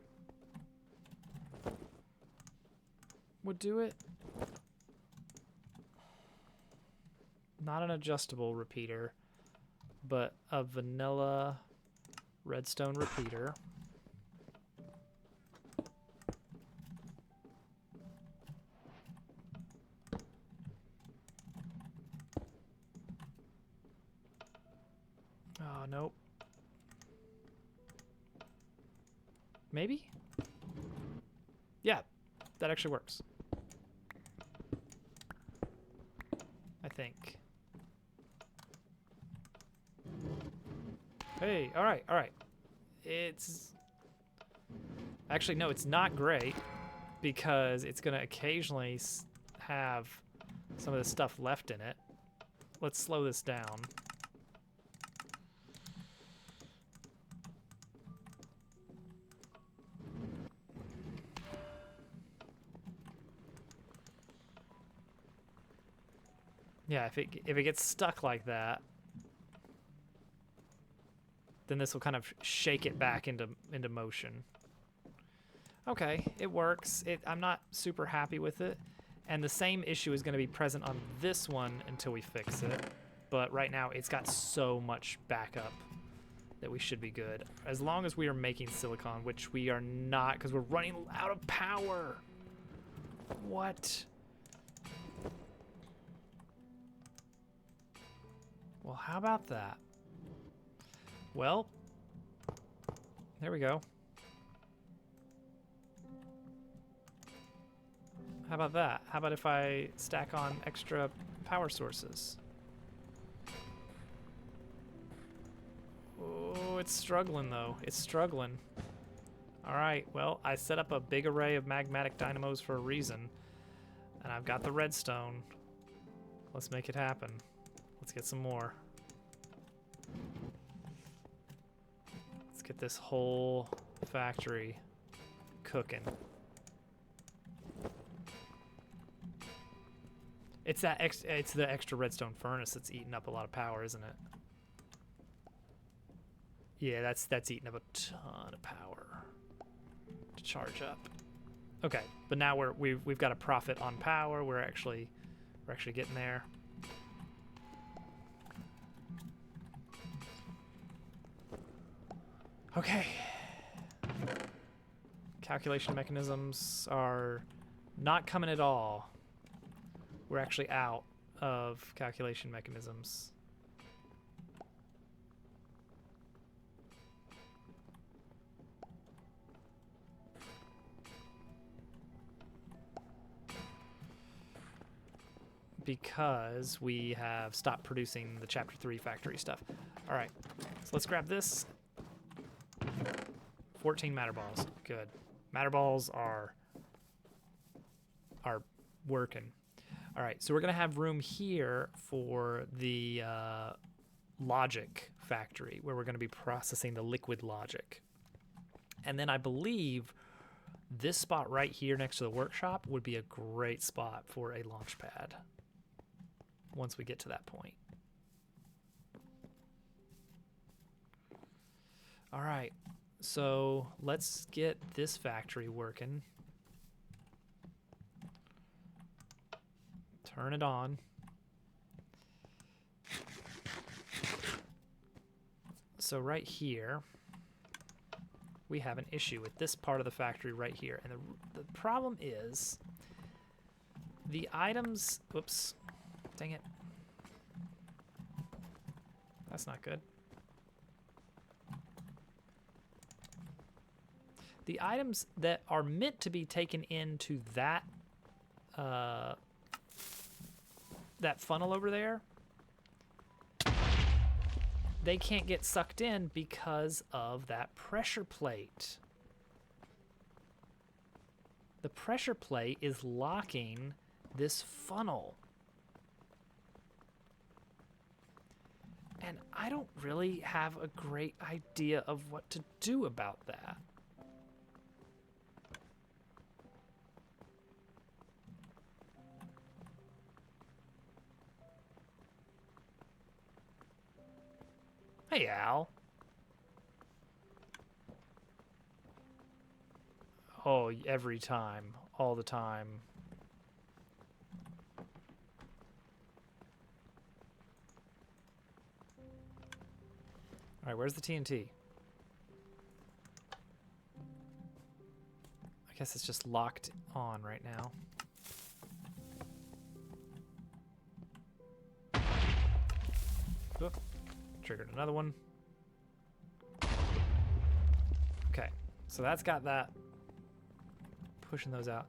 would do it. Not an adjustable repeater, but a vanilla redstone repeater. Oh, nope. Maybe? Yeah, that actually works. I think. Hey, all right, all right. It's... Actually, no, it's not great because it's going to occasionally have some of the stuff left in it. Let's slow this down. Yeah, if it gets stuck like that, then this will kind of shake it back into motion. Okay, it works. I'm not super happy with it, and the same issue is going to be present on this one until we fix it. But right now, it's got so much backup that we should be good, as long as we are making silicon, which we are not, because we're running out of power. What? Well, how about that? Well, there we go. How about that? How about if I stack on extra power sources? Oh, it's struggling though. It's struggling. All right, well, I set up a big array of magmatic dynamos for a reason, and I've got the redstone. Let's make it happen. Let's get some more. Let's get this whole factory cooking. It's that it's the extra redstone furnace that's eating up a lot of power, isn't it? Yeah, that's eating up a ton of power to charge up. Okay, but now we've got a profit on power. We're actually getting there. Okay. Calculation mechanisms are not coming at all. We're actually out of calculation mechanisms. Because we have stopped producing the Chapter 3 factory stuff. All right, so let's grab this. 14 matter balls. Good. Matter balls are working. All right, so we're going to have room here for the logic factory, where we're going to be processing the liquid logic. And then I believe this spot right here next to the workshop would be a great spot for a launch pad once we get to that point. All right, so let's get this factory working. Turn it on. So right here, we have an issue with this part of the factory right here. And the problem is the items, whoops, dang it. That's not good. The items that are meant to be taken into that that funnel over there, they can't get sucked in because of that pressure plate. The pressure plate is locking this funnel. And I don't really have a great idea of what to do about that. Hey, Al. Oh, every time. All the time. All right, where's the TNT? I guess it's just locked on right now. Oop. Triggered another one. Okay, so that's got that. Pushing those out.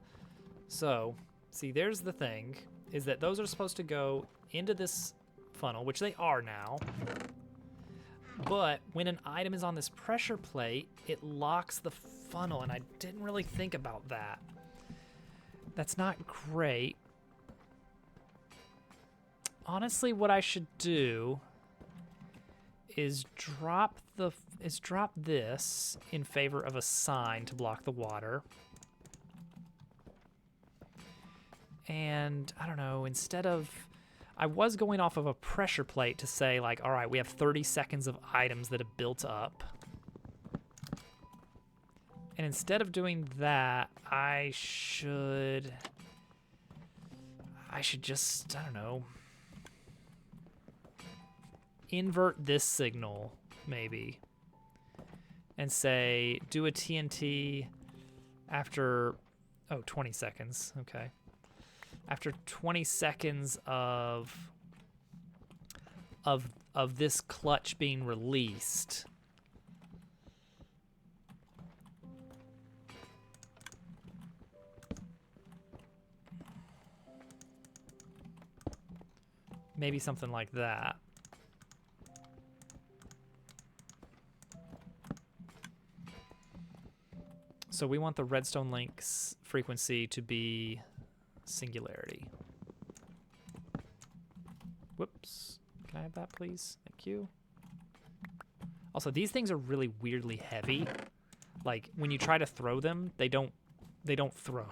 So, see, there's the thing, is that those are supposed to go into this funnel, which they are now. But when an item is on this pressure plate, it locks the funnel, and I didn't really think about that. That's not great. Honestly, what I should do is drop this in favor of a sign to block the water. And I don't know, instead of, I was going off of a pressure plate to say like, all right, we have 30 seconds of items that have built up. And instead of doing that, I should just, I don't know, invert this signal, maybe, and say, do a TNT after, 20 seconds, okay. After 20 seconds of this clutch being released, maybe something like that. So we want the redstone link's frequency to be singularity. Whoops. Can I have that, please? Thank you. Also, these things are really weirdly heavy. Like, when you try to throw them, they don't throw.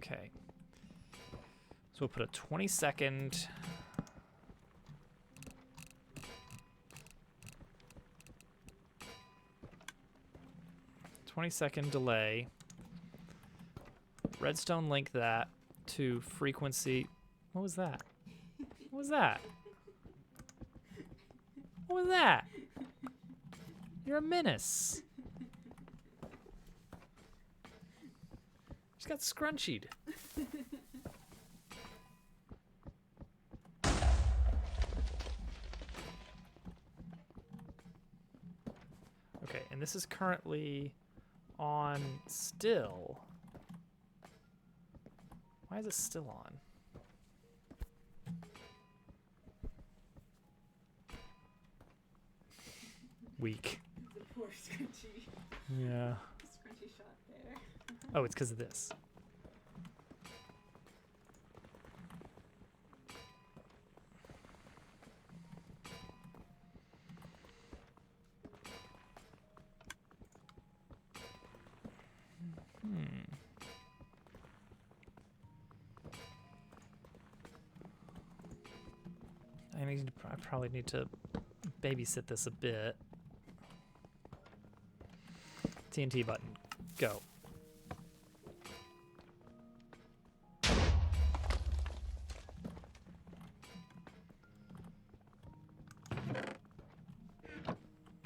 Okay. So we'll put a 20-second... 20-second delay. Redstone link that to frequency. What was that? What was that? What was that? You're a menace. She's got scrunchied. Okay, and this is currently on still. Why is it still on? Weak. The poor scrunchy. Yeah. Scrunchy shot there. Oh, it's because of this. I probably need to babysit this a bit. TNT button, go.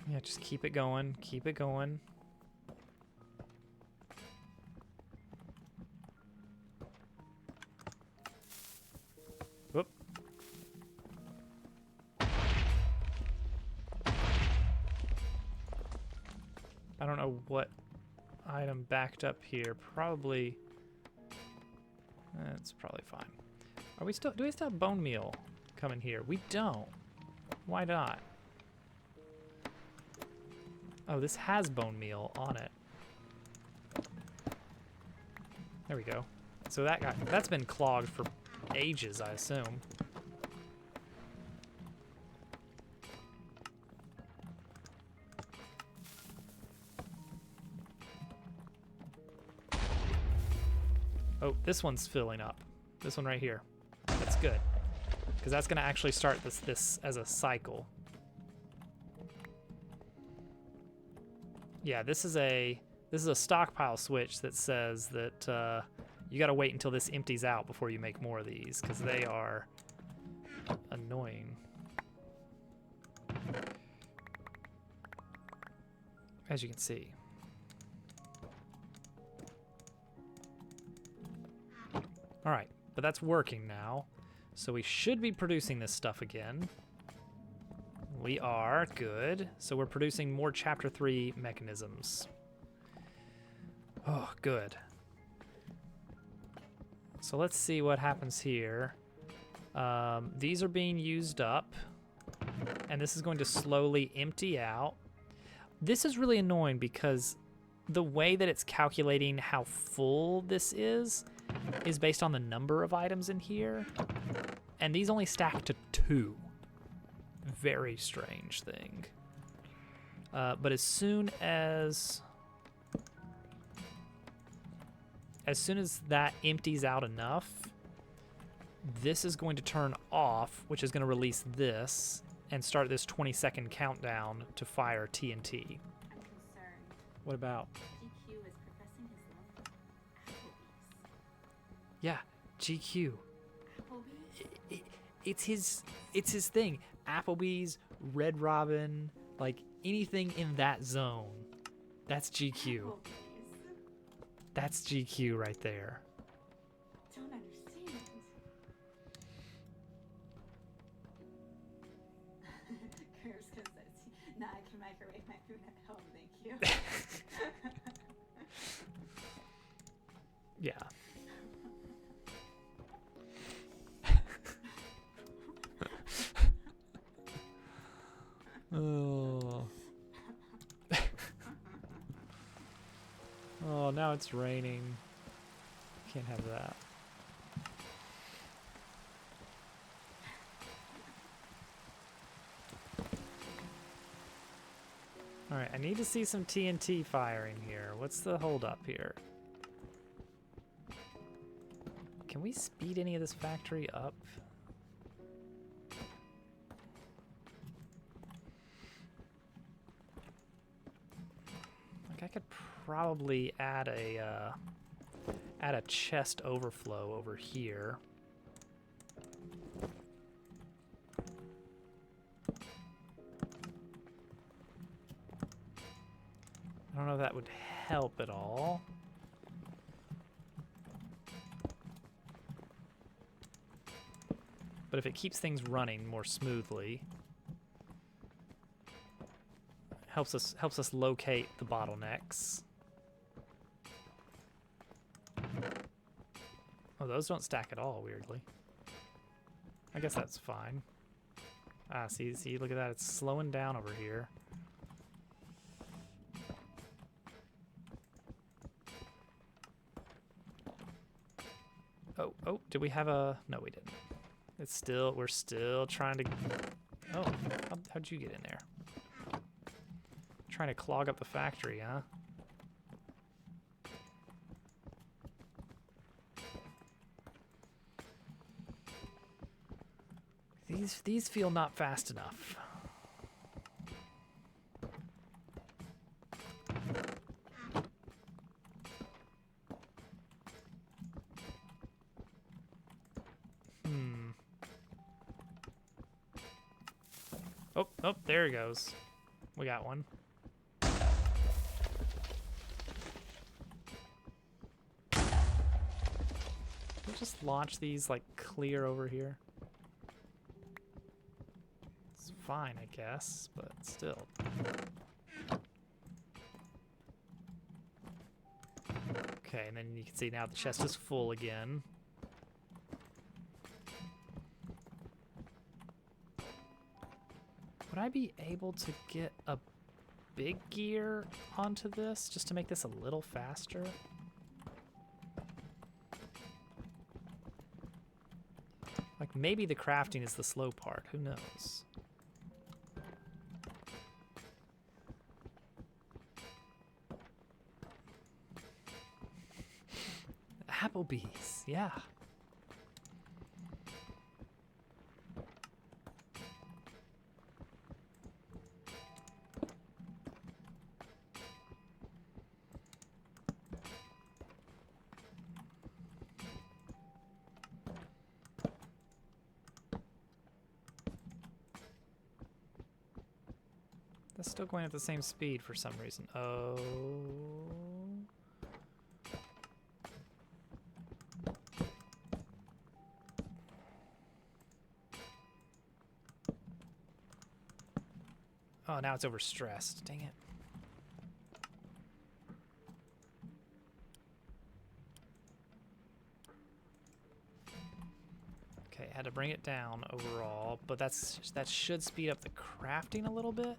Yeah, just keep it going, keep it going. Whoop. I don't know what item backed up here. Probably. That's probably fine. Are we still? Do we still have bone meal coming here? We don't. Why not? Oh, this has bone meal on it. There we go. So that's been clogged for ages, I assume. Oh, this one's filling up. This one right here. That's good. Because that's going to actually start this as a cycle. Yeah, this is a stockpile switch that says that you got to wait until this empties out before you make more of these, because they are annoying. As you can see. All right, but that's working now. So we should be producing this stuff again. We are, good. So we're producing more Chapter 3 mechanisms. Oh, good. So let's see what happens here. These are being used up, and this is going to slowly empty out. This is really annoying because the way that it's calculating how full this is based on the number of items in here, and these only stack to 2. Very strange thing. But as soon as that empties out enough, this is going to turn off, which is going to release this and start this 20-second countdown to fire TNT. I'm concerned. What about? GQ is professing his love for Applebee's. Yeah, GQ. Applebee's? It's his thing. Applebee's, Red Robin, like anything in that zone. That's GQ. Applebee's? That's GQ right there. Don't understand. Kurska says, nah, I can microwave my food at home, thank you. Yeah. Oh. Oh, now it's raining. Can't have that. All right, I need to see some TNT firing here. What's the holdup here? Can we speed any of this factory up? Like I could probably add a chest overflow over here. don't know if that would help at all. But if it keeps things running more smoothly, helps us locate the bottlenecks. Oh, those don't stack at all, weirdly. I guess that's fine. Ah, see, look at that. It's slowing down over here. Oh, did we have a... No, we didn't. We're still trying to... Oh, how'd you get in there? Trying to clog up the factory, huh? These feel not fast enough. Oh, there he goes. We got one. We'll just launch these like clear over here. It's fine, I guess, but still. Okay, and then you can see now the chest is full again. Would I be able to get a big gear onto this just to make this a little faster? Like maybe the crafting is the slow part, who knows? Applebee's, yeah. That's still going at the same speed for some reason. Oh. Oh, now it's overstressed. Dang it. Okay, had to bring it down overall, but that should speed up the crafting a little bit.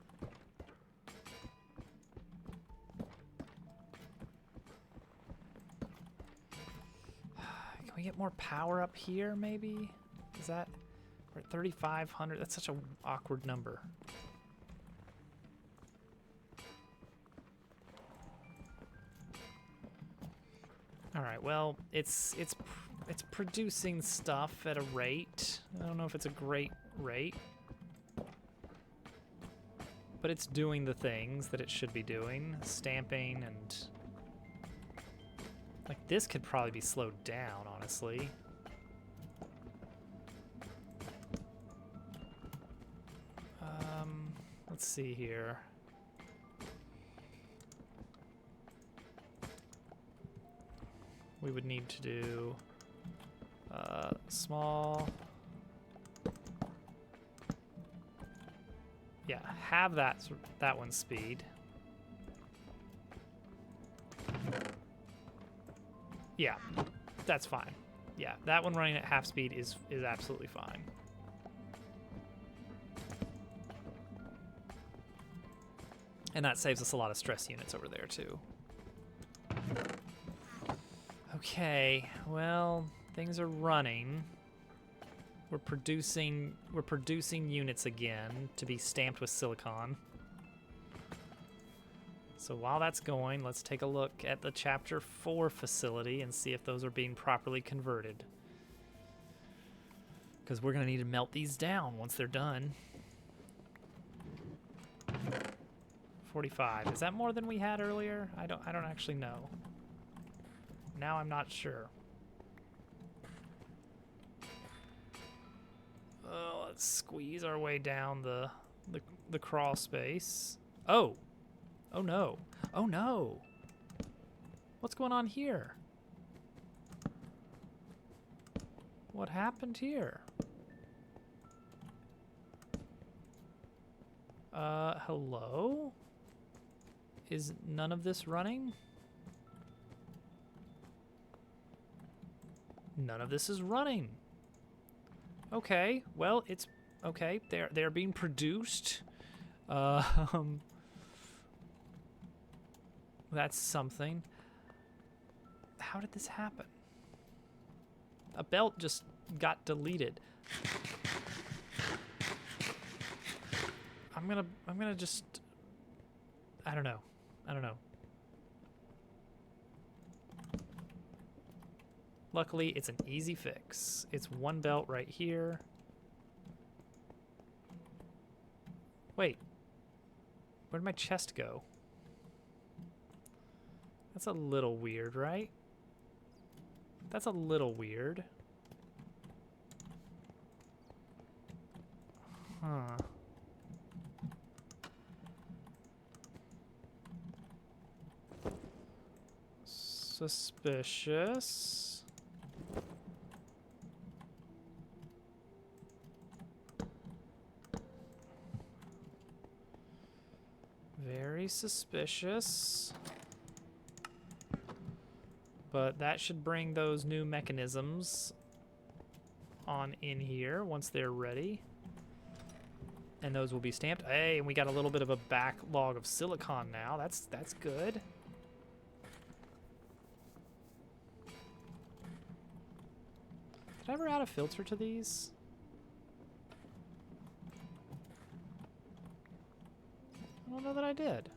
Can we get more power up here, maybe? Is that... We're at 3,500. That's such an awkward number. All right, well, it's producing stuff at a rate. I don't know if it's a great rate, but it's doing the things that it should be doing. Stamping and... Like, this could probably be slowed down, honestly. Let's see here. We would need to do small. Yeah, have that one's speed. Yeah, that's fine. Yeah, that one running at half speed is absolutely fine. And that saves us a lot of stress units over there too. Okay, well, things are running. We're producing units again to be stamped with silicon. So while that's going, let's take a look at the Chapter 4 facility and see if those are being properly converted. Because we're gonna need to melt these down once they're done. 45. Is that more than we had earlier? I don't actually know. Now I'm not sure. Let's squeeze our way down the crawl space. Oh, Oh no. Oh no. What's going on here? What happened here? Hello? Is none of this running? None of this is running. Okay, well, it's okay. They're being produced. That's something. How did this happen? A belt just got deleted. I'm gonna just, I don't know. Luckily, it's an easy fix. It's one belt right here. Wait, where'd my chest go? That's a little weird, right? That's a little weird. Huh. Suspicious. Very suspicious. But that should bring those new mechanisms on in here once they're ready. And those will be stamped. Hey, and we got a little bit of a backlog of silicon now. That's good. Did I ever add a filter to these? I don't know that I did.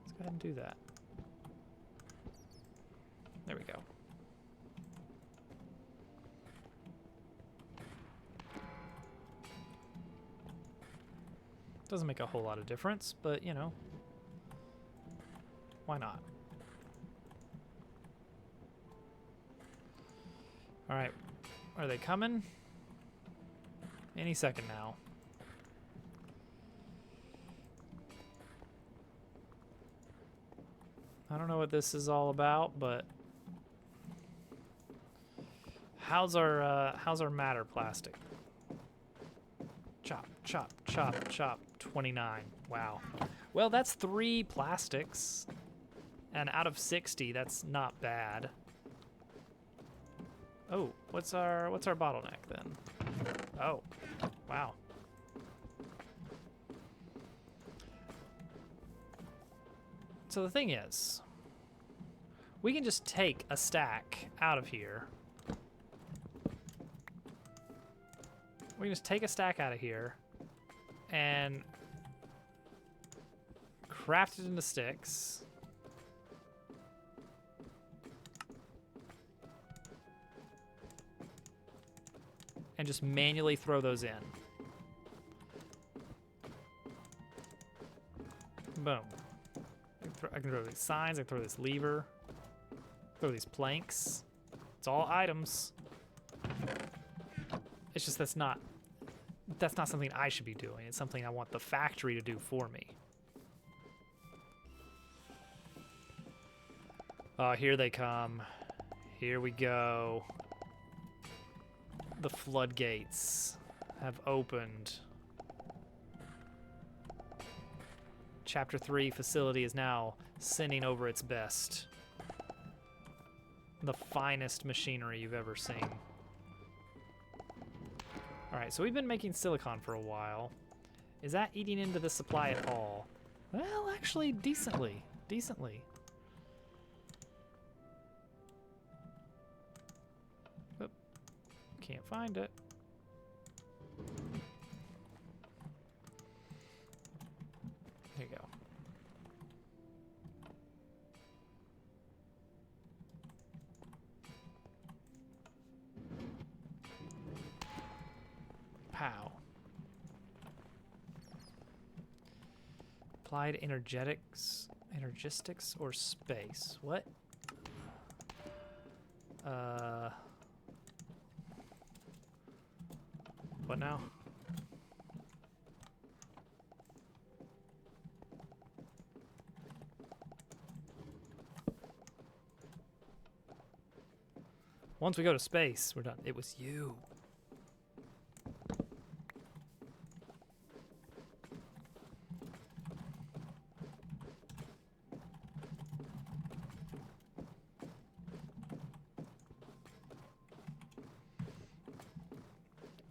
Let's go ahead and do that. There we go. Doesn't make a whole lot of difference, but you know, why not? All right, are they coming? Any second now. I don't know what this is all about, but how's our matter plastic? Chop, chop, chop, chop. 29. Wow. Well, that's 3 plastics, and out of 60, that's not bad. Oh, what's our bottleneck then? Oh, wow. So the thing is, we can just take a stack out of here. We can just take a stack out of here and craft it into sticks. And just manually throw those in. Boom. I can throw these signs, I can throw this lever, throw these planks. It's all items. It's just that's not something I should be doing. It's something I want the factory to do for me. Oh, here they come. Here we go. The floodgates have opened. Chapter 3 facility is now sending over its best. The finest machinery you've ever seen. Alright, so we've been making silicon for a while. Is that eating into the supply at all? Well, actually, decently. Decently. Oop. Can't find it. Here you go. Pow. Applied energetics or space. What? What now? Once we go to space, we're done. It was you.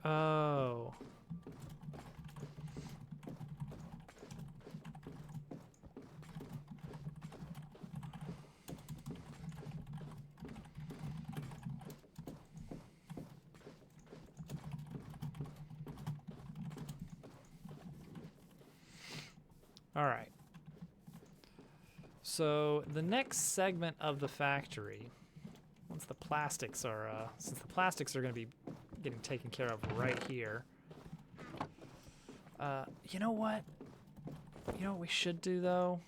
Oh. All right. So the next segment of the factory, once the plastics are, since the plastics are going to be getting taken care of right here. You know what? You know what we should do though?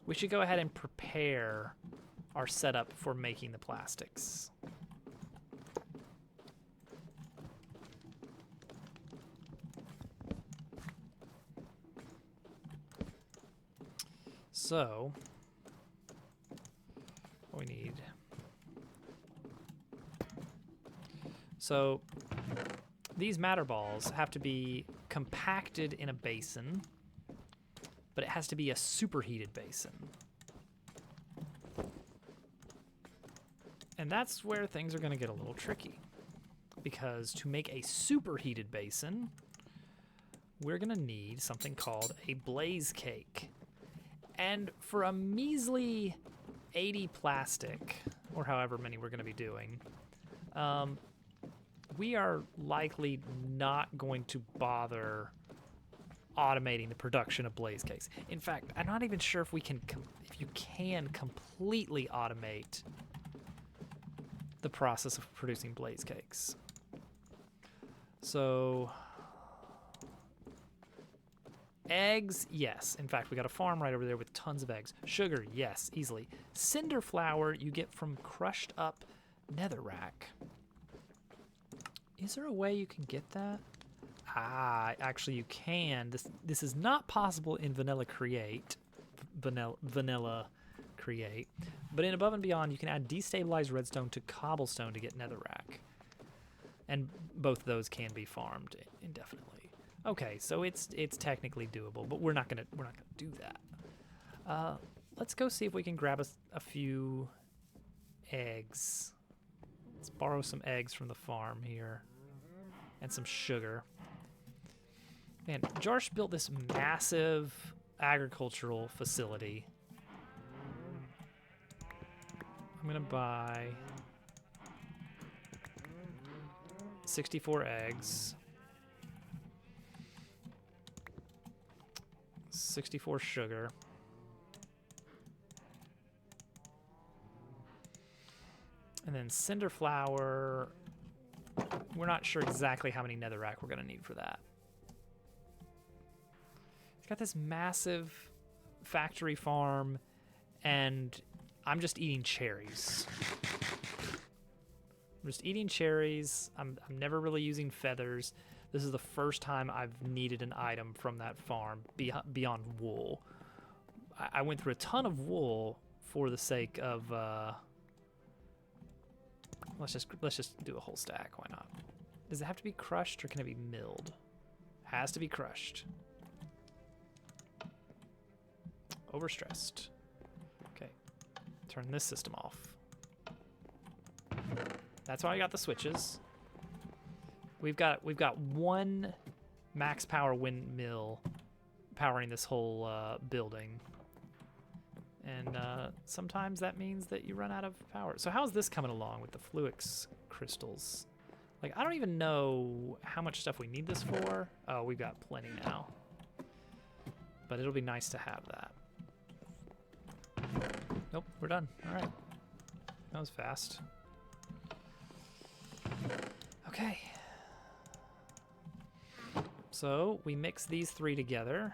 We should go ahead and prepare our setup for making the plastics. So, what we need. So, these matter balls have to be compacted in a basin, but it has to be a superheated basin. And that's where things are going to get a little tricky. Because to make a superheated basin, we're going to need something called a blaze cake. And for a measly 80 plastic, or however many we're going to be doing, we are likely not going to bother automating the production of blaze cakes. In fact, I'm not even sure if we can, if you can completely automate the process of producing blaze cakes. So, eggs, yes. In fact, we got a farm right over there with tons of eggs. Sugar, yes, easily. Cinder flour you get from crushed up netherrack. Is there a way you can get that? Ah, actually you can. This is not possible in Vanilla Create. Vanilla Create. But in Above and Beyond, you can add destabilized redstone to cobblestone to get netherrack. And both of those can be farmed indefinitely. Okay, so it's technically doable, but we're not gonna do that. Let's go see if we can grab a few eggs. Let's borrow some eggs from the farm here, and some sugar. Man, Jarsh built this massive agricultural facility. I'm gonna buy 64 eggs. 64 sugar. And then cinder flour. We're not sure exactly how many netherrack we're going to need for that. It's got this massive factory farm, and I'm just eating cherries. I'm just eating cherries. I'm never really using feathers. This is the first time I've needed an item from that farm beyond wool. I went through a ton of wool for the sake of let's just do a whole stack. Why not? Does it have to be crushed or can it be milled? Has to be crushed. Overstressed. Okay. Turn this system off. That's why I got the switches. We've got one max power windmill powering this whole building. And sometimes that means that you run out of power. So how's this coming along with the Fluix crystals? Like, I don't even know how much stuff we need this for. Oh, we've got plenty now. But it'll be nice to have that. Nope, we're done. All right. That was fast. Okay. So we mix these three together.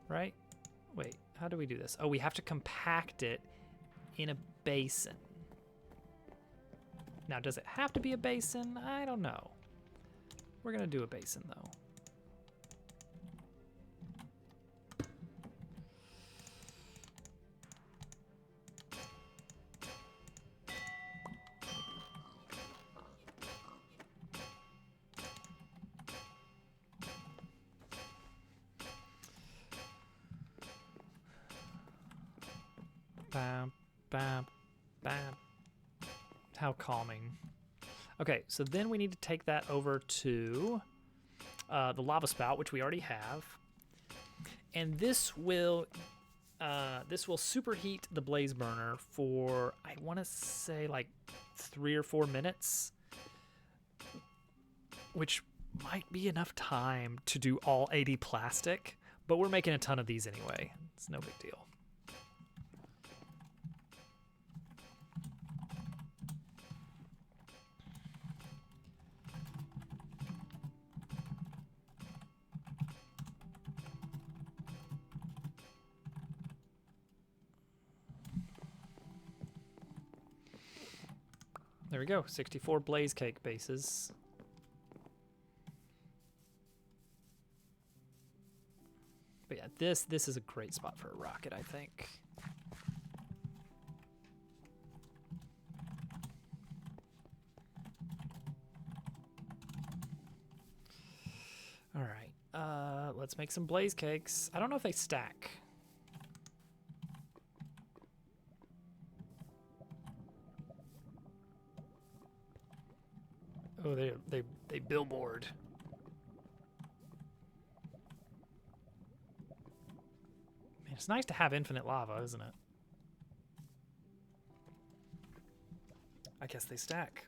Right? Wait, how do we do this? Oh, we have to compact it in a basin. Now, does it have to be a basin? I don't know. We're gonna do a basin though. Bam, bam, bam. How calming. Okay, so then we need to take that over to the lava spout, which we already have. And this will superheat the blaze burner for, I want to say, like 3 or 4 minutes, which might be enough time to do all 80 plastic, but we're making a ton of these anyway. It's no big deal. There we go, 64 blaze cake bases. But yeah, this is a great spot for a rocket, I think. All right, let's make some blaze cakes. I don't know if they stack. Oh, they billboard. Man, it's nice to have infinite lava, isn't it? I guess they stack.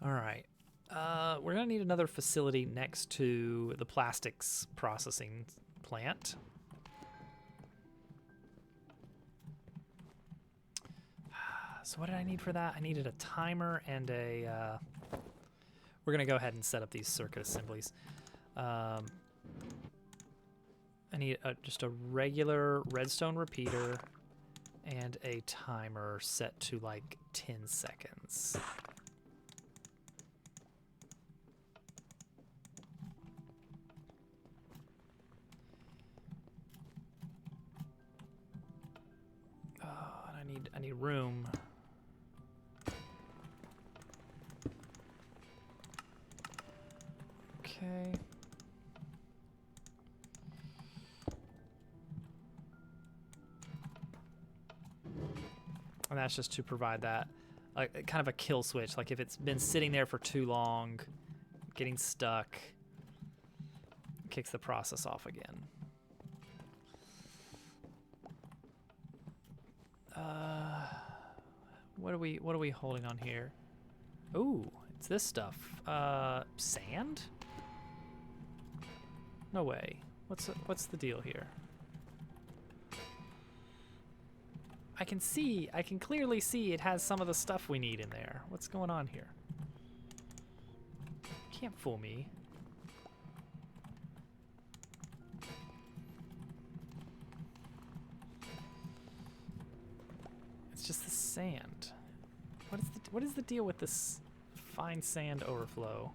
All right. We're gonna need another facility next to the plastics processing plant. So what did I need for that? I needed a timer and a... we're going to go ahead and set up these circuit assemblies. I need just a regular redstone repeater and a timer set to like 10 seconds. And I need room. Okay. And that's just to provide that kind of a kill switch. Like if it's been sitting there for too long, getting stuck, kicks the process off again. What are we holding on here? Ooh, it's this stuff. Sand? No way. What's the deal here? I can clearly see it has some of the stuff we need in there. What's going on here? Can't fool me. It's just the sand. What is the deal with this fine sand overflow?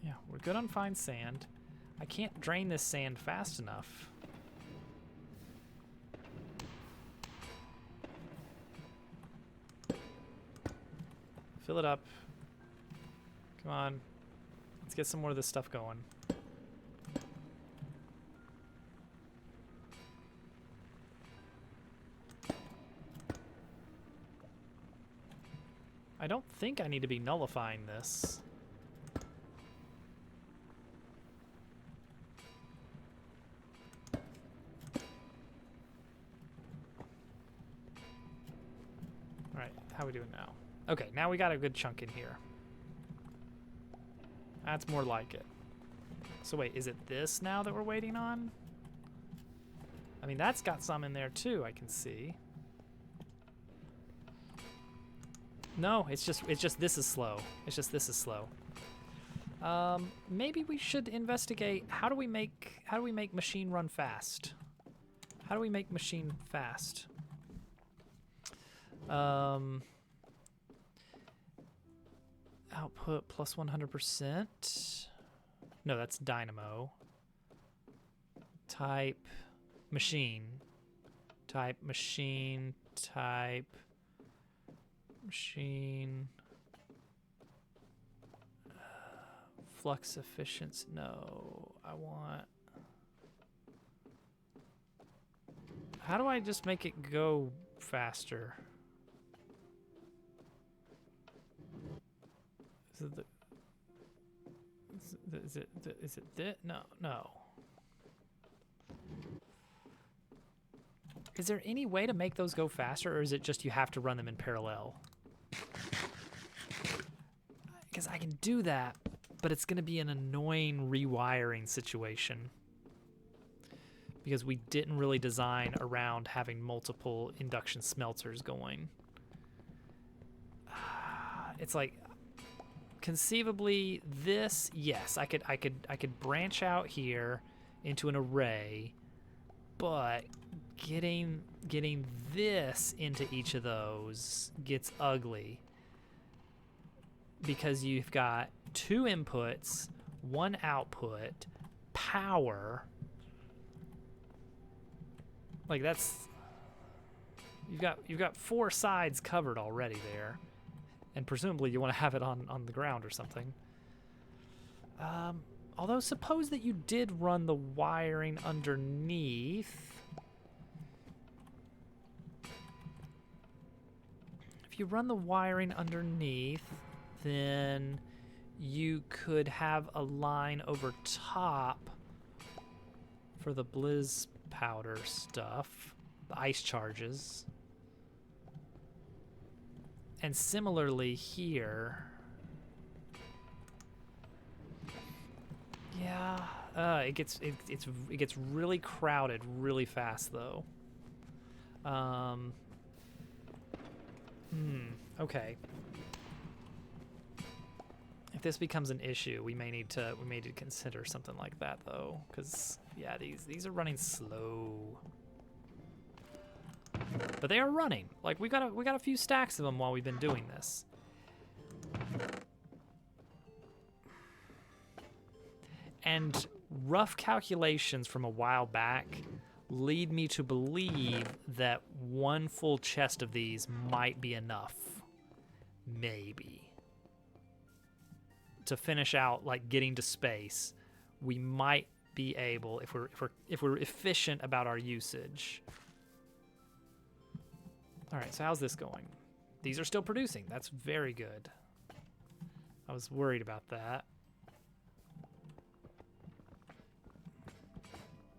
Yeah, we're good on fine sand. I can't drain this sand fast enough. Fill it up. Come on. Let's get some more of this stuff going. I don't think I need to be nullifying this. All right, how are we doing now? Okay, now we got a good chunk in here. That's more like it. So wait, is it this now that we're waiting on? I mean, that's got some in there too, I can see. No, it's just this is slow. It's just this is slow. Maybe we should investigate how do we make machine run fast? How do we make machine fast? Output plus 100%. No, that's dynamo. Type machine. Type machine. Type machine. flux efficiency. No, I want. How do I just make it go faster? Is it this? No, no. Is there any way to make those go faster, or is it just you have to run them in parallel? Because I can do that, but it's going to be an annoying rewiring situation. Because we didn't really design around having multiple induction smelters going. It's like, conceivably, this, yes, I could branch out here into an array, but getting this into each of those gets ugly because you've got 2 inputs, 1 output, power. Like that's you've got 4 sides covered already there, and presumably you want to have it on the ground or something. Although suppose that you did run the wiring underneath. If you run the wiring underneath, then you could have a line over top for the Blizz powder stuff, the ice charges. And similarly here. Yeah, it gets really crowded really fast though. Okay. If this becomes an issue, we may need to consider something like that though, because yeah, these are running slow. But they are running. Like we got a few stacks of them while we've been doing this. And rough calculations from a while back lead me to believe that 1 full chest of these might be enough. Maybe. To finish out like getting to space, we might be able, if we're efficient about our usage. All right, so how's this going? These are still producing. That's very good. I was worried about that.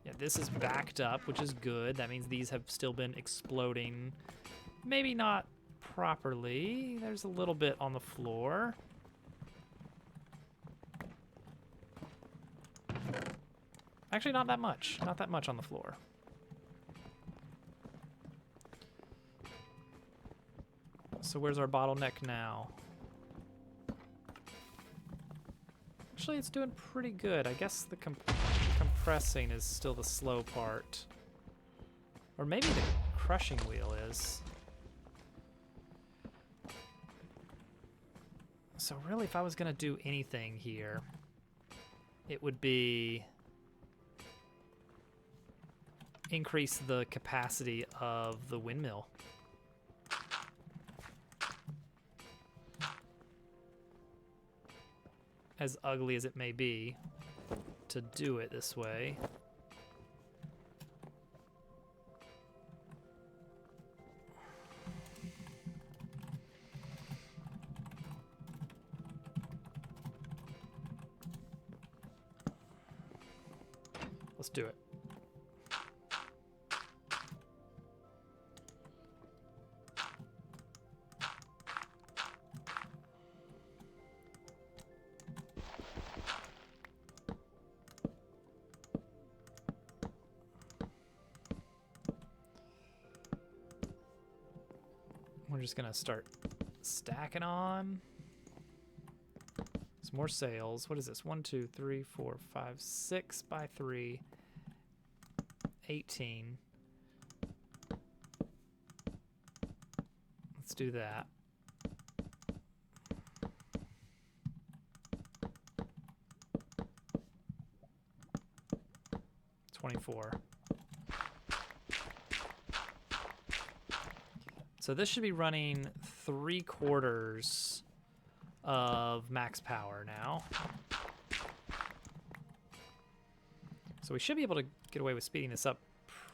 Yeah, this is backed up, which is good. That means these have still been exploding. Maybe not properly. There's a little bit on the floor. Actually, not that much. Not that much on the floor. So where's our bottleneck now? Actually, it's doing pretty good. I guess the compressing is still the slow part. Or maybe the crushing wheel is. So really, if I was going to do anything here, it would be increase the capacity of the windmill. As ugly as it may be to do it this way. Let's do it. We're just gonna start stacking on. Some more sails. What is this? 1, 2, 3, 4, 5, 6 by 3. 18. Let's do that. $24. So this should be running 3/4 of max power now. So we should be able to get away with speeding this up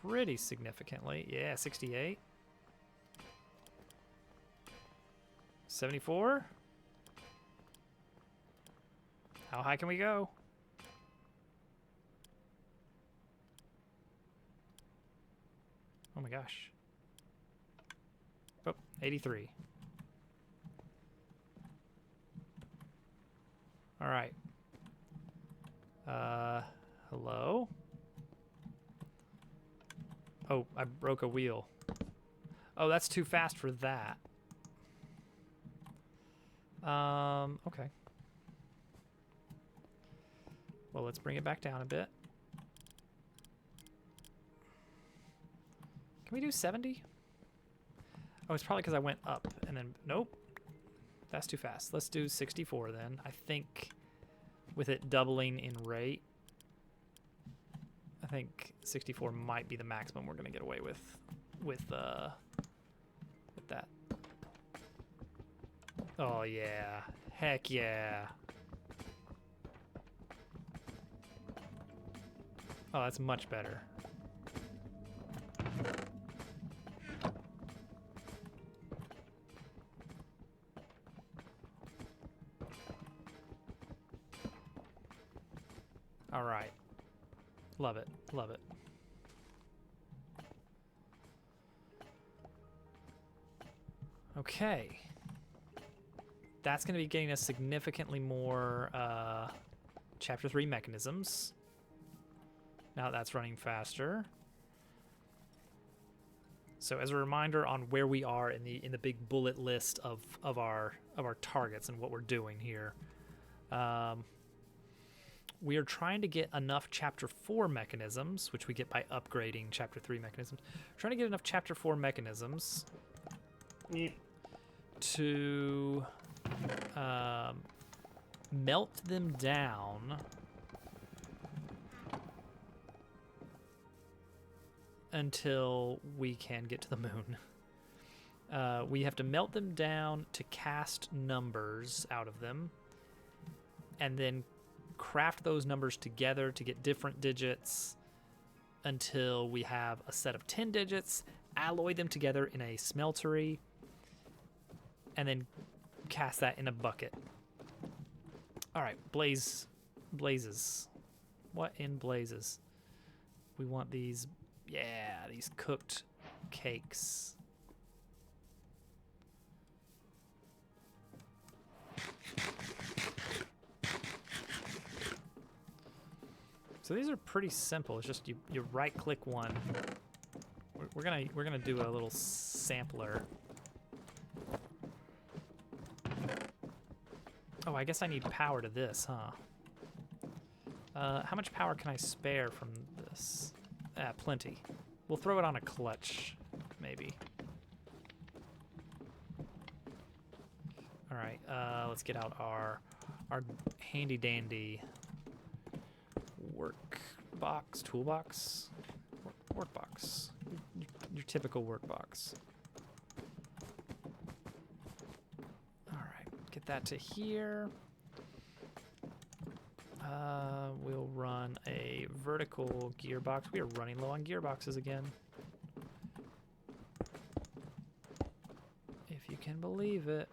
pretty significantly. Yeah, 68. 74. How high can we go? Oh my gosh. Oh, 83. All right. Hello? Oh, I broke a wheel. Oh, that's too fast for that. Okay. Well, let's bring it back down a bit. Can we do 70? Oh, it's probably because I went up and then, nope. That's too fast. Let's do 64 then. I think with it doubling in rate, I think 64 might be the maximum we're gonna get away with that. Oh yeah, heck yeah. Oh, that's much better. All right. Love it. Love it. Okay. That's going to be getting us significantly more Chapter 3 mechanisms. Now that's running faster. So as a reminder on where we are in the big bullet list of our targets and what we're doing here. We are trying to get enough Chapter 4 mechanisms, which we get by upgrading Chapter 3 mechanisms. Trying to get enough Chapter 4 mechanisms to melt them down until we can get to the moon. We have to melt them down to cast numbers out of them, and then craft those numbers together to get different digits until we have a set of 10 digits, alloy them together in a smeltery, and then cast that in a bucket. All right, blazes. What in blazes? We want these, yeah, these cooked cakes. So these are pretty simple. It's just you right click one. We're gonna do a little sampler. Oh, I guess I need power to this, huh? How much power can I spare from this? Plenty. We'll throw it on a clutch, maybe. All right, let's get out our handy dandy toolbox, workbox, your typical workbox. All right, get that to here. We'll run a vertical gearbox. We are running low on gearboxes again. If you can believe it.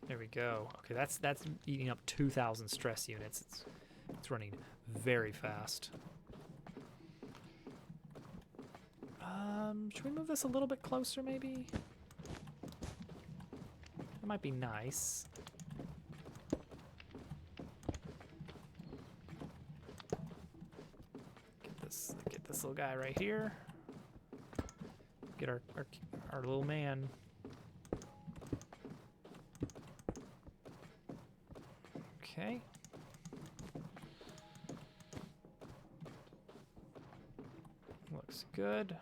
There we go. Okay, that's eating up 2,000 stress units. It's running very fast. Should we move this a little bit closer, maybe? That might be nice. Get this little guy right here. Get our little man. Okay. Looks good.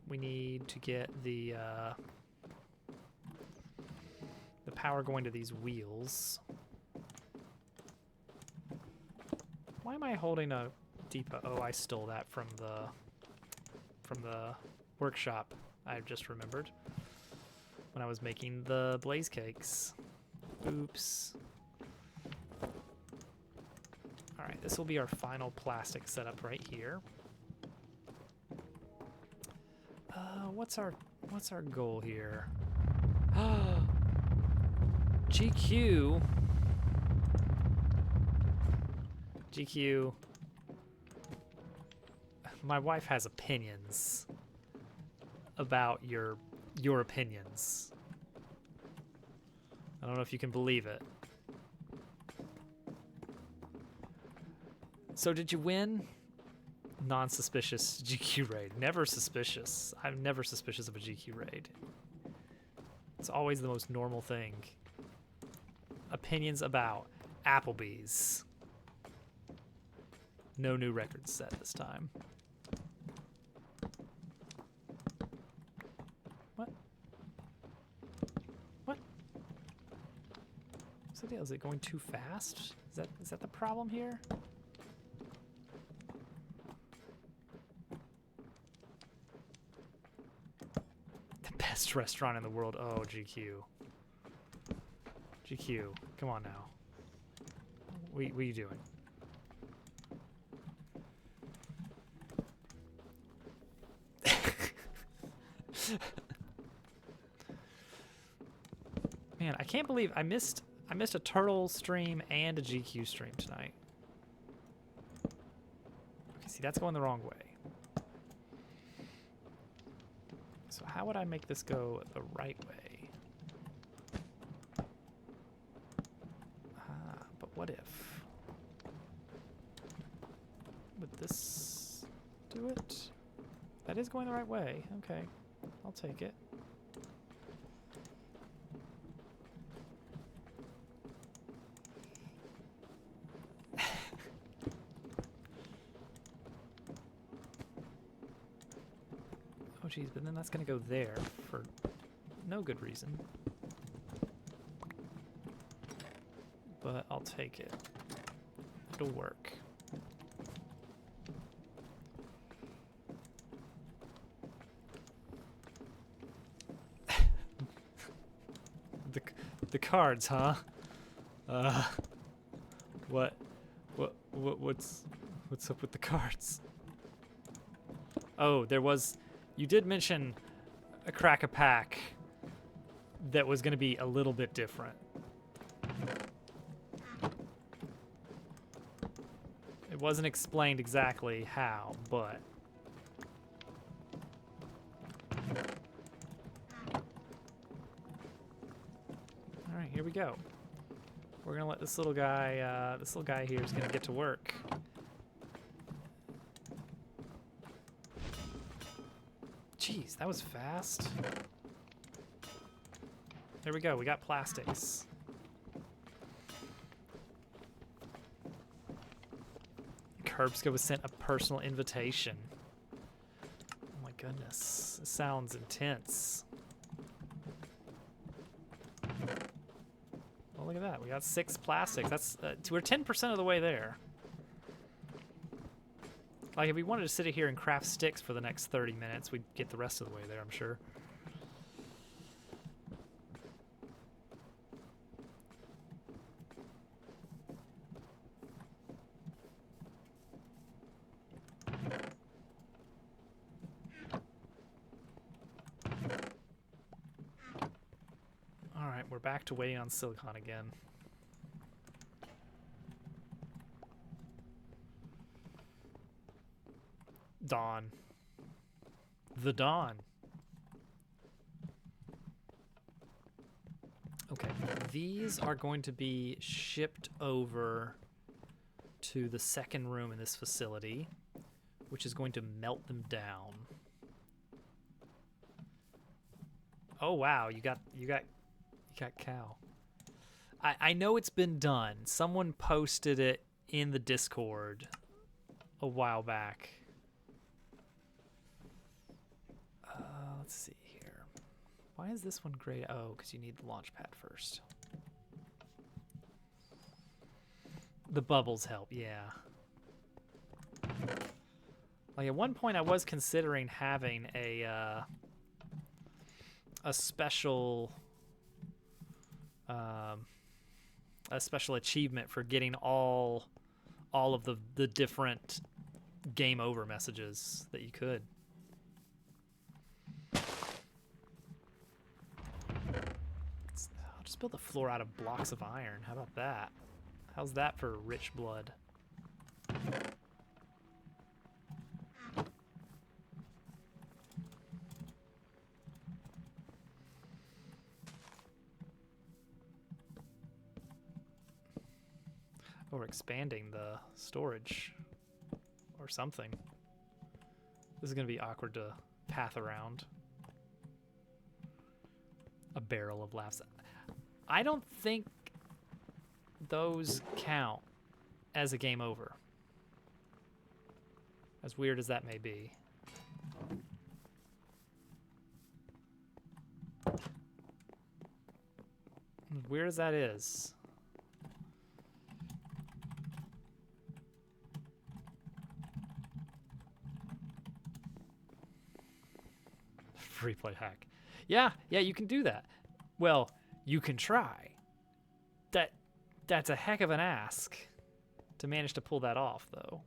We need to get the power going to these wheels. Why am I holding a depot? Oh, I stole that from the workshop. I just remembered when I was making the blaze cakes. Oops. All right, this will be our final plastic setup right here. What's our goal here? GQ. GQ. My wife has opinions about your opinions. I don't know if you can believe it. So did you win? Non-suspicious GQ raid. Never suspicious. I'm never suspicious of a GQ raid. It's always the most normal thing. Opinions about Applebee's. No new records set this time. What? What? What's the deal? Is it going too fast? Is that the problem here? Best restaurant in the world. Oh, GQ. GQ, come on now. What are you doing? Man, I can't believe I missed a turtle stream and a GQ stream tonight. Okay, see, that's going the wrong way. So how would I make this go the right way? But what if? Would this do it? That is going the right way. Okay, I'll take it. Oh geez, but then that's gonna go there for no good reason. But I'll take it. It'll work. The cards, huh? What's up with the cards? Oh, you did mention a crack-a-pack that was going to be a little bit different. It wasn't explained exactly how, but... Alright, here we go. We're going to let this little guy here is going to get to work. Jeez, that was fast. There we go, we got plastics. Curbsco was sent a personal invitation. Oh my goodness, this sounds intense. Oh, look at that, we got 6 plastics. That's we're 10% of the way there. Like, if we wanted to sit here and craft sticks for the next 30 minutes, we'd get the rest of the way there, I'm sure. All right, we're back to waiting on silicon again. Dawn. The dawn. Okay, these are going to be shipped over to the second room in this facility, which is going to melt them down. Oh wow, you got cow. I know it's been done. Someone posted it in the Discord a while back. Let's see here. Why is this one great? Oh, because you need the launch pad first. The bubbles help, yeah. Like, at one point I was considering having a a special achievement for getting all of the different game over messages that you could. I'll just build the floor out of blocks of iron. How about that? How's that for rich blood? Or expanding the storage or something. This is going to be awkward to path around. A barrel of laughs. I don't think those count as a game over. As weird as that may be. As weird as that is. Free play hack. Yeah, you can do that. Well, you can try. That's a heck of an ask to manage to pull that off, though.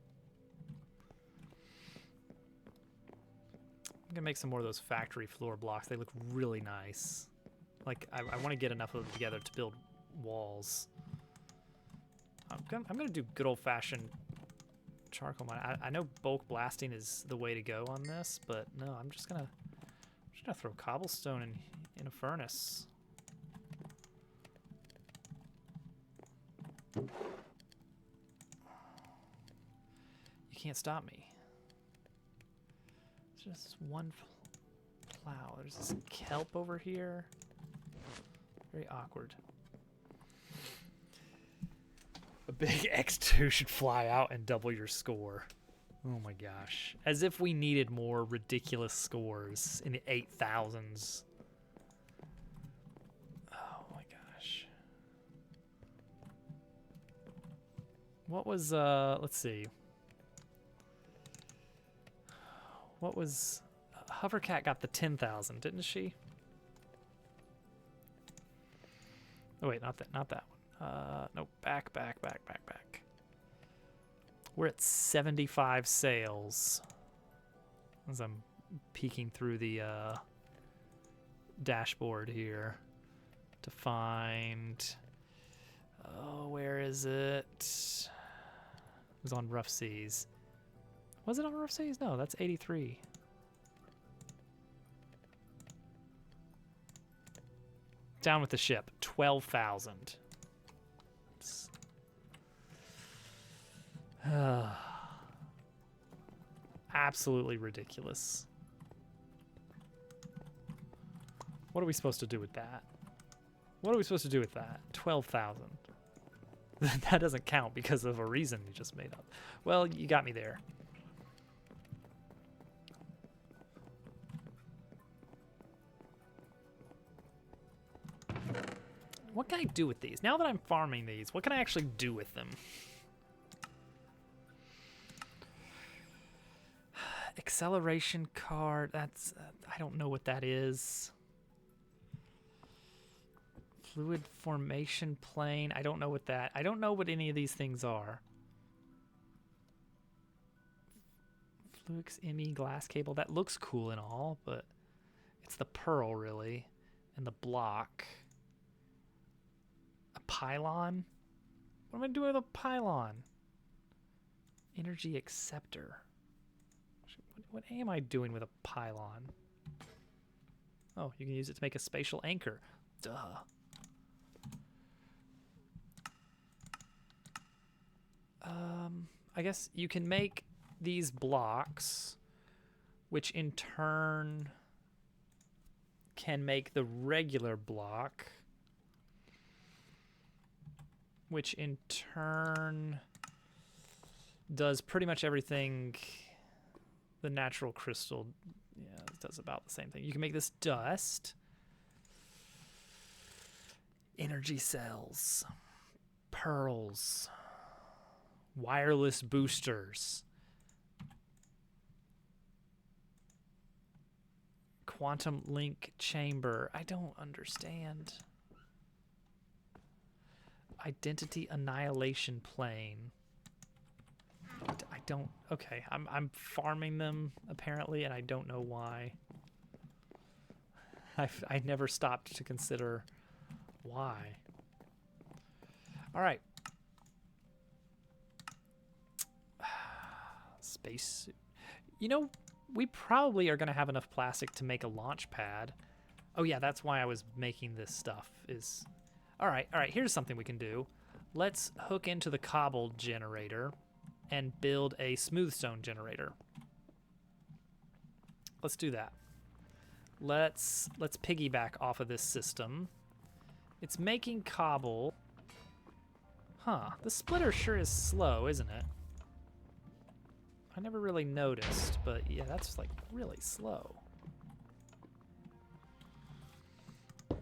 I'm gonna make some more of those factory floor blocks. They look really nice. Like, I want to get enough of them together to build walls. I'm gonna do good old-fashioned charcoal mine. I know bulk blasting is the way to go on this, but no, I'm just gonna throw cobblestone in a furnace. You can't stop me. It's just one plow. There's this kelp over here. Very awkward. A big X2 should fly out and double your score. Oh my gosh. As if we needed more ridiculous scores in the 8,000s. Oh my gosh. What was, let's see. What was, Hovercat got the 10,000, didn't she? Oh wait, not that one. No, back. We're at 75 sales. As I'm peeking through the dashboard here to find. Oh, where is it? It was on Rough Seas. Was it on Rough Seas? No, that's 83. Down with the ship. 12,000. Absolutely ridiculous. What are we supposed to do with that? What are we supposed to do with that? 12,000. That doesn't count because of a reason you just made up. Well, you got me there. What can I do with these? Now that I'm farming these, what can I actually do with them? Acceleration card, that's, I don't know what that is. Fluid formation plane, I don't know what that, I don't know what any of these things are. Fluix ME glass cable, that looks cool and all, but it's the pearl really, and the block. A pylon? What am I doing with a pylon? Energy acceptor. What am I doing with a pylon? Oh, you can use it to make a spatial anchor. Duh. I guess you can make these blocks, which in turn can make the regular block, which in turn does pretty much everything the natural crystal, yeah, it does about the same thing. You can make this dust, energy cells, pearls, wireless boosters, Quantum link chamber. I don't understand. Identity annihilation plane. I don't. Okay, I'm farming them apparently, and I don't know why. I never stopped to consider why. All right. Spacesuit. You know, we probably are going to have enough plastic to make a launch pad. Oh yeah, that's why I was making this stuff. Is all right. Here's something we can do. Let's hook into the cobble generator and build a smooth stone generator. Let's do that. Let's piggyback off of this system. It's making cobble. Huh, the splitter sure is slow, isn't it? I never really noticed, but yeah, that's like really slow. I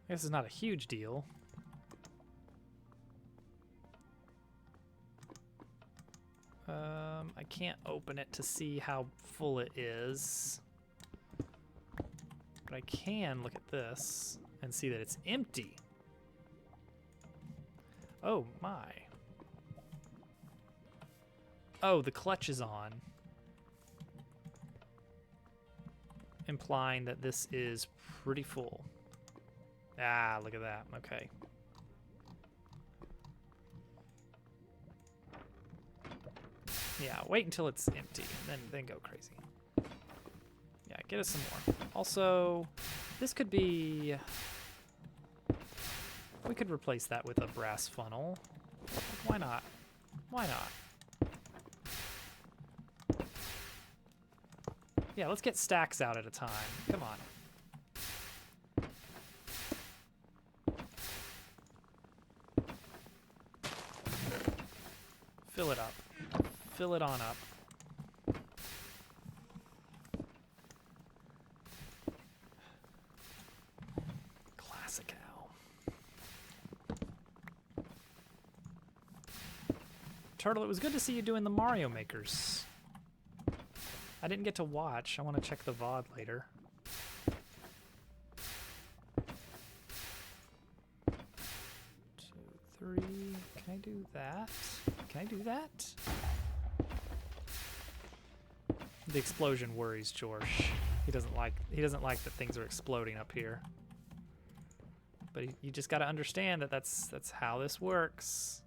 guess it's not a huge deal. I can't open it to see how full it is. But I can look at this and see that it's empty. Oh my. Oh, the clutch is on. Implying that this is pretty full. Ah, look at that. Okay. Yeah, wait until it's empty, and then go crazy. Yeah, get us some more. Also, this could be... We could replace that with a brass funnel. Like, why not? Why not? Yeah, let's get stacks out at a time. Come on. Fill it up. Fill it on up. Classic Al. Turtle, it was good to see you doing the Mario Makers. I didn't get to watch. I want to check the VOD later. 2, 3. Can I do that? Can I do that? The explosion worries George. He doesn't like that things are exploding up here. But you just got to understand that that's how this works.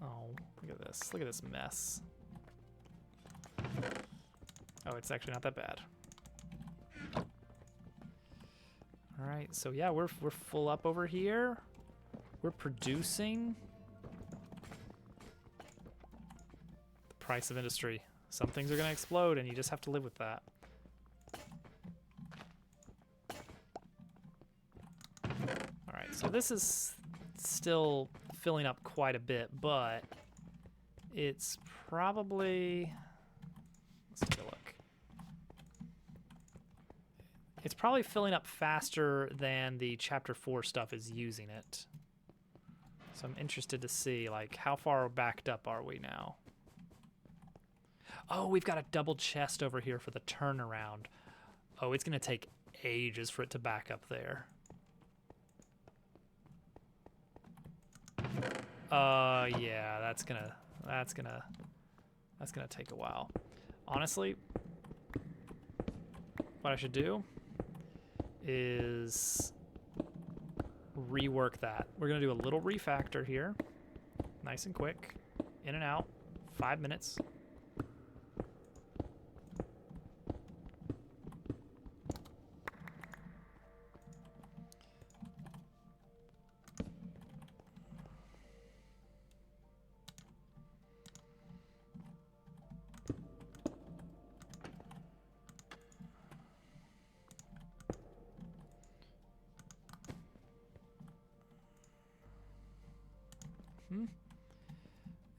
Oh, look at this. Look at this mess. Oh, it's actually not that bad. All right, so yeah, we're full up over here. We're producing. The price of industry. Some things are going to explode, and you just have to live with that. All right, so this is still filling up quite a bit, but it's probably... Let's take a look. It's probably filling up faster than the Chapter 4 stuff is using it. So I'm interested to see, like, how far backed up are we now? Oh, we've got a double chest over here for the turnaround. Oh, it's going to take ages for it to back up there. Yeah, that's gonna take a while. Honestly, what I should do is rework that. We're gonna do a little refactor here. Nice and quick. In and out. 5 minutes.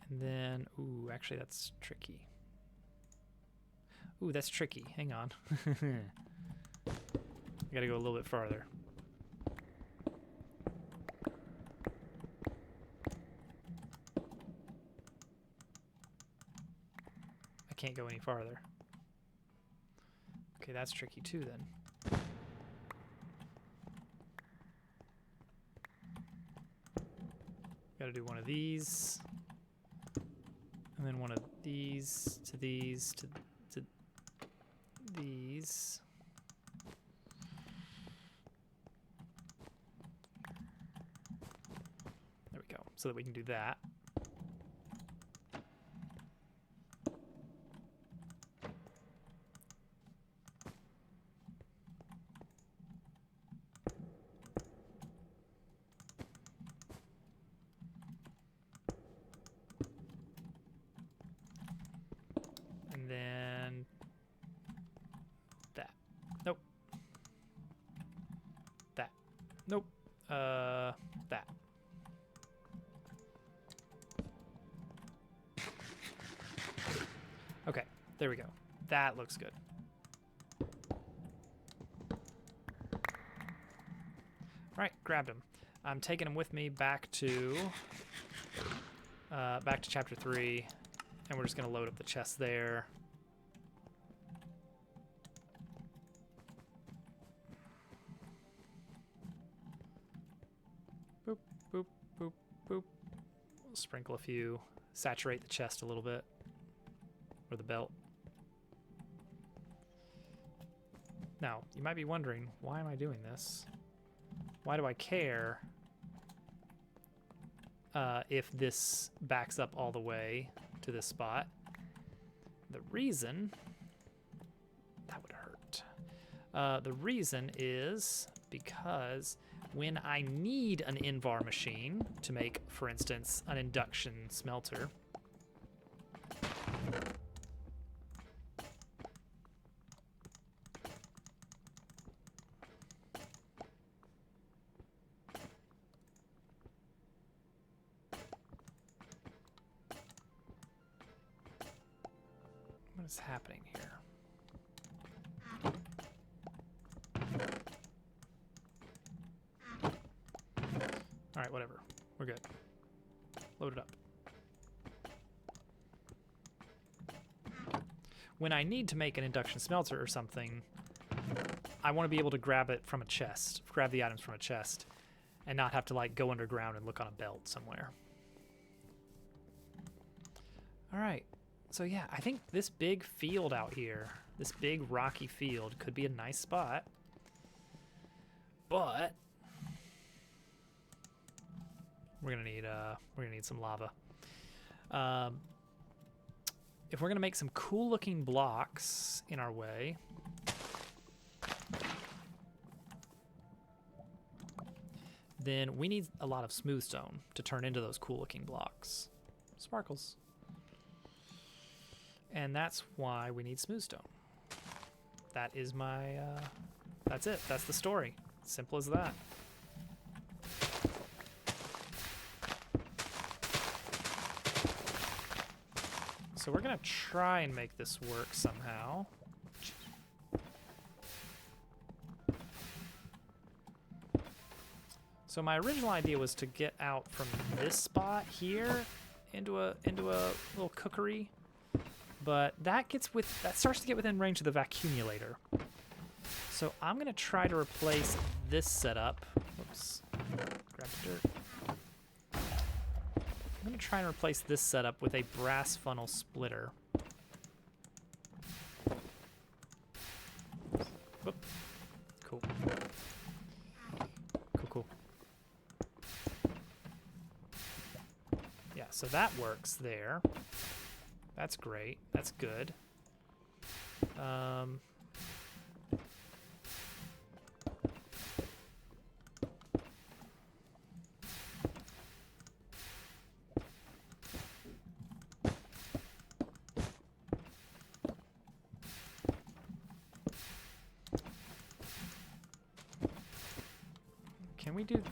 And then, ooh, actually that's tricky. Ooh, that's tricky. Hang on. I gotta go a little bit farther. I can't go any farther. Okay, that's tricky too then. Gotta do one of these. And then one of these to these to these. There we go. So that we can do that. And then that. Nope. That. Nope. That. Okay, there we go. That looks good. All right, grabbed him. I'm taking him with me back to chapter 3, and we're just gonna load up the chest there. Boop, boop, boop, boop. We'll sprinkle a few, saturate the chest a little bit, or the belt. Now, you might be wondering, why am I doing this? Why do I care if this backs up all the way to this spot? The reason, that would hurt. The reason is because when I need an Invar machine to make, for instance, an induction smelter, what is happening here? All right, whatever. We're good. Load it up. When I need to make an induction smelter or something, I want to be able to grab it from a chest, grab the items from a chest, and not have to like go underground and look on a belt somewhere. All right. So yeah, I think this big field out here, this big rocky field, could be a nice spot. But we're gonna need some lava. If we're gonna make some cool looking blocks in our way, then we need a lot of smooth stone to turn into those cool looking blocks. Sparkles. And that's why we need smooth stone. That is my, that's it. That's the story. Simple as that. So we're gonna try and make this work somehow. So my original idea was to get out from this spot here into a little cookery. But that starts to get within range of the vacuumulator. So I'm gonna try to replace this setup. Whoops. Grab the dirt. I'm gonna try and replace this setup with a brass funnel splitter. Whoop. Cool. Cool. Yeah, so that works there. That's great. That's good.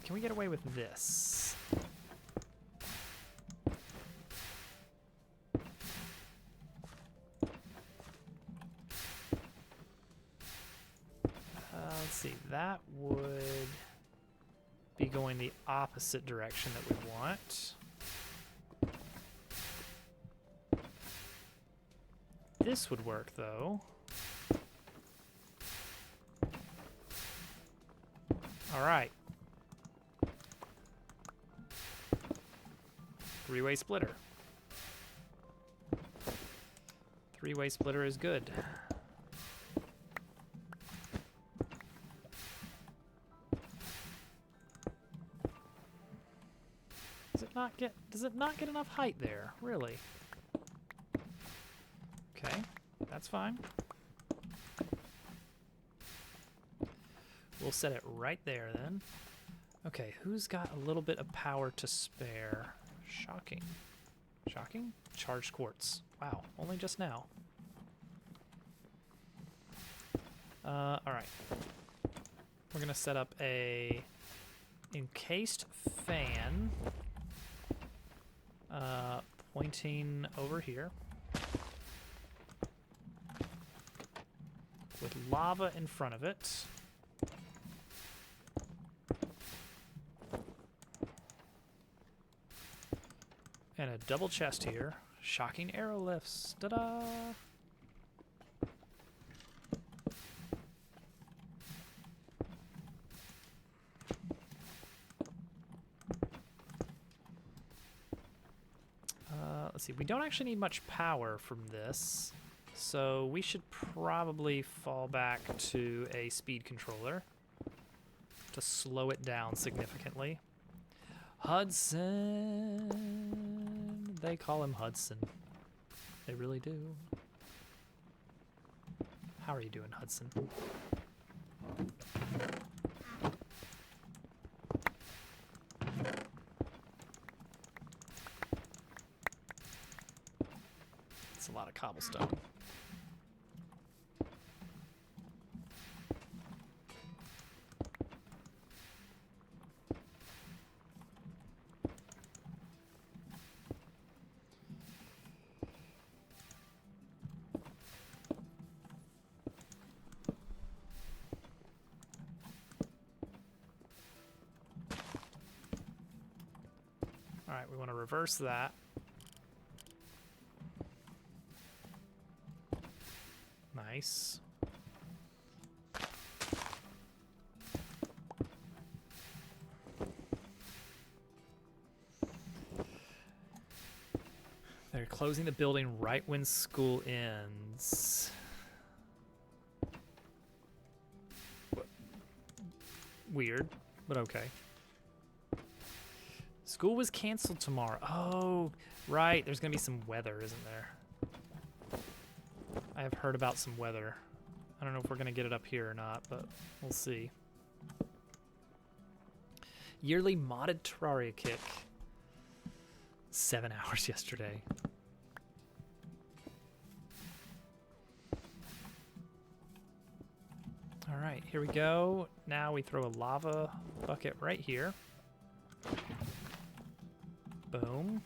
Can we get away with this? Let's see, that would be going the opposite direction that we want. This would work, though. All right. Three-way splitter. Three-way splitter is good. Does it not get enough height there? Really? Okay, that's fine. We'll set it right there then. Okay, who's got a little bit of power to spare? Shocking. Shocking? Charged quartz. Wow, only just now. Alright. We're gonna set up a encased fan pointing over here with lava in front of it. And a double chest here. Shocking arrow lifts. Ta-da! Let's see, we don't actually need much power from this, so we should probably fall back to a speed controller to slow it down significantly. Hudson! They call him Hudson. They really do. How are you doing, Hudson? It's a lot of cobblestone. All right, we want to reverse that. Nice. They're closing the building right when school ends. Weird, but okay. School was canceled tomorrow. Oh, right. There's going to be some weather, isn't there? I have heard about some weather. I don't know if we're going to get it up here or not, but we'll see. Yearly modded Terraria kick. 7 hours yesterday. All right, here we go. Now we throw a lava bucket right here. Boom.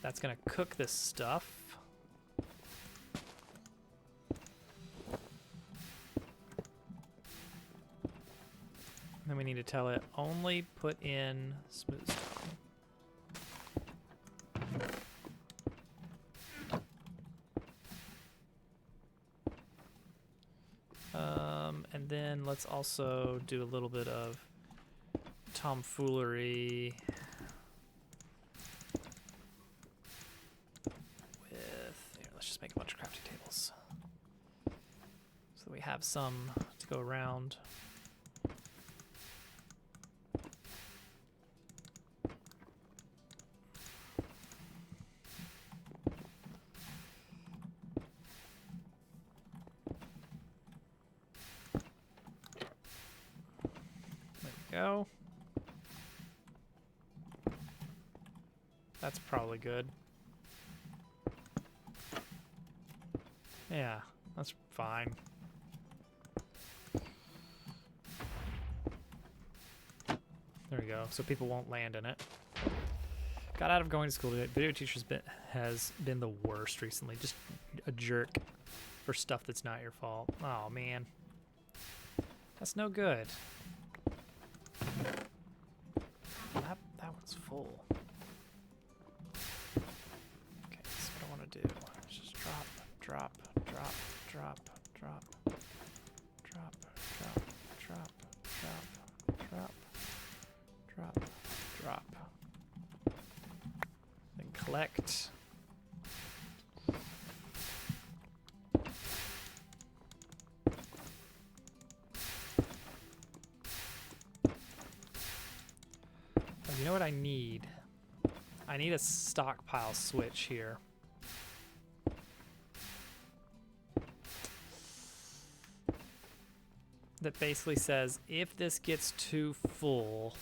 That's gonna cook this stuff. Then we need to tell it only put in smooth stone. And then let's also do a little bit of tomfoolery with, here, let's just make a bunch of crafting tables so that we have some to go around. Go. That's probably good. Yeah, that's fine. There we go. So people won't land in it. Got out of going to school today. Video teacher's has been the worst recently. Just a jerk for stuff that's not your fault. Oh man, that's no good. That one's full. Okay, so what I want to Collect. Oh, you know what I need? I need a stockpile switch here. That basically says if this gets too full,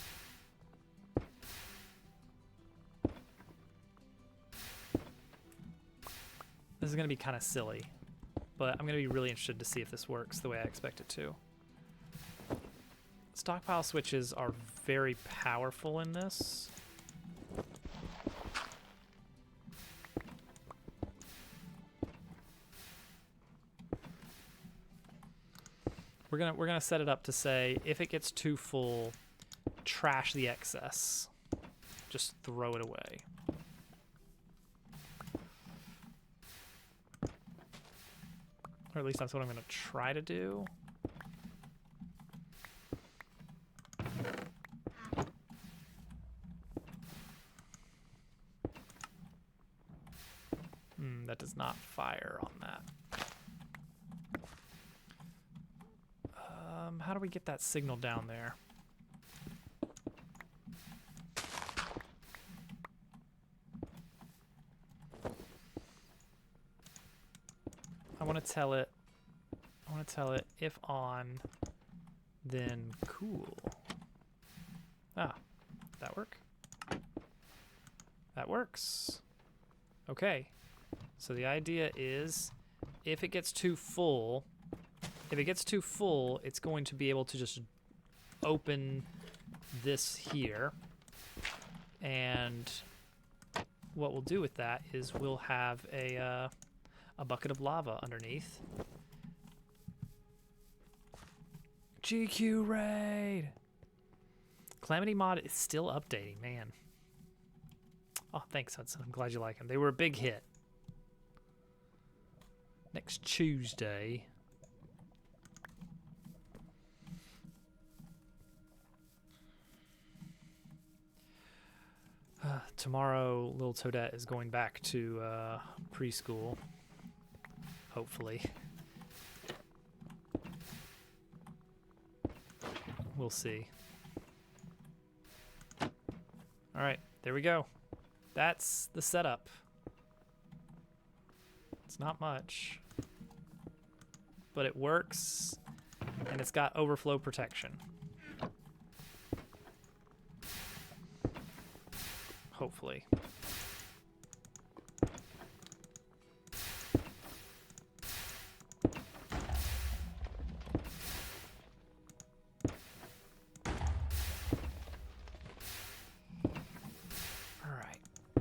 this is going to be kind of silly, but I'm going to be really interested to see if this works the way I expect it to. Stockpile switches are very powerful in this. We're gonna set it up to say if it gets too full, trash the excess. Just throw it away. Or at least that's what I'm gonna try to do. That does not fire on that. How do we get that signal down there? I want to tell it if on, then cool. Ah, that work? That works. Okay. So the idea is if it gets too full, it's going to be able to just open this here. And what we'll do with that is we'll have a bucket of lava underneath. GQ raid! Calamity mod is still updating, man. Oh, thanks, Hudson. I'm glad you like them. They were a big hit. Next Tuesday. Tomorrow, little Toadette is going back to preschool. Hopefully. We'll see. Alright, there we go. That's the setup. It's not much. But it works, and it's got overflow protection. Hopefully.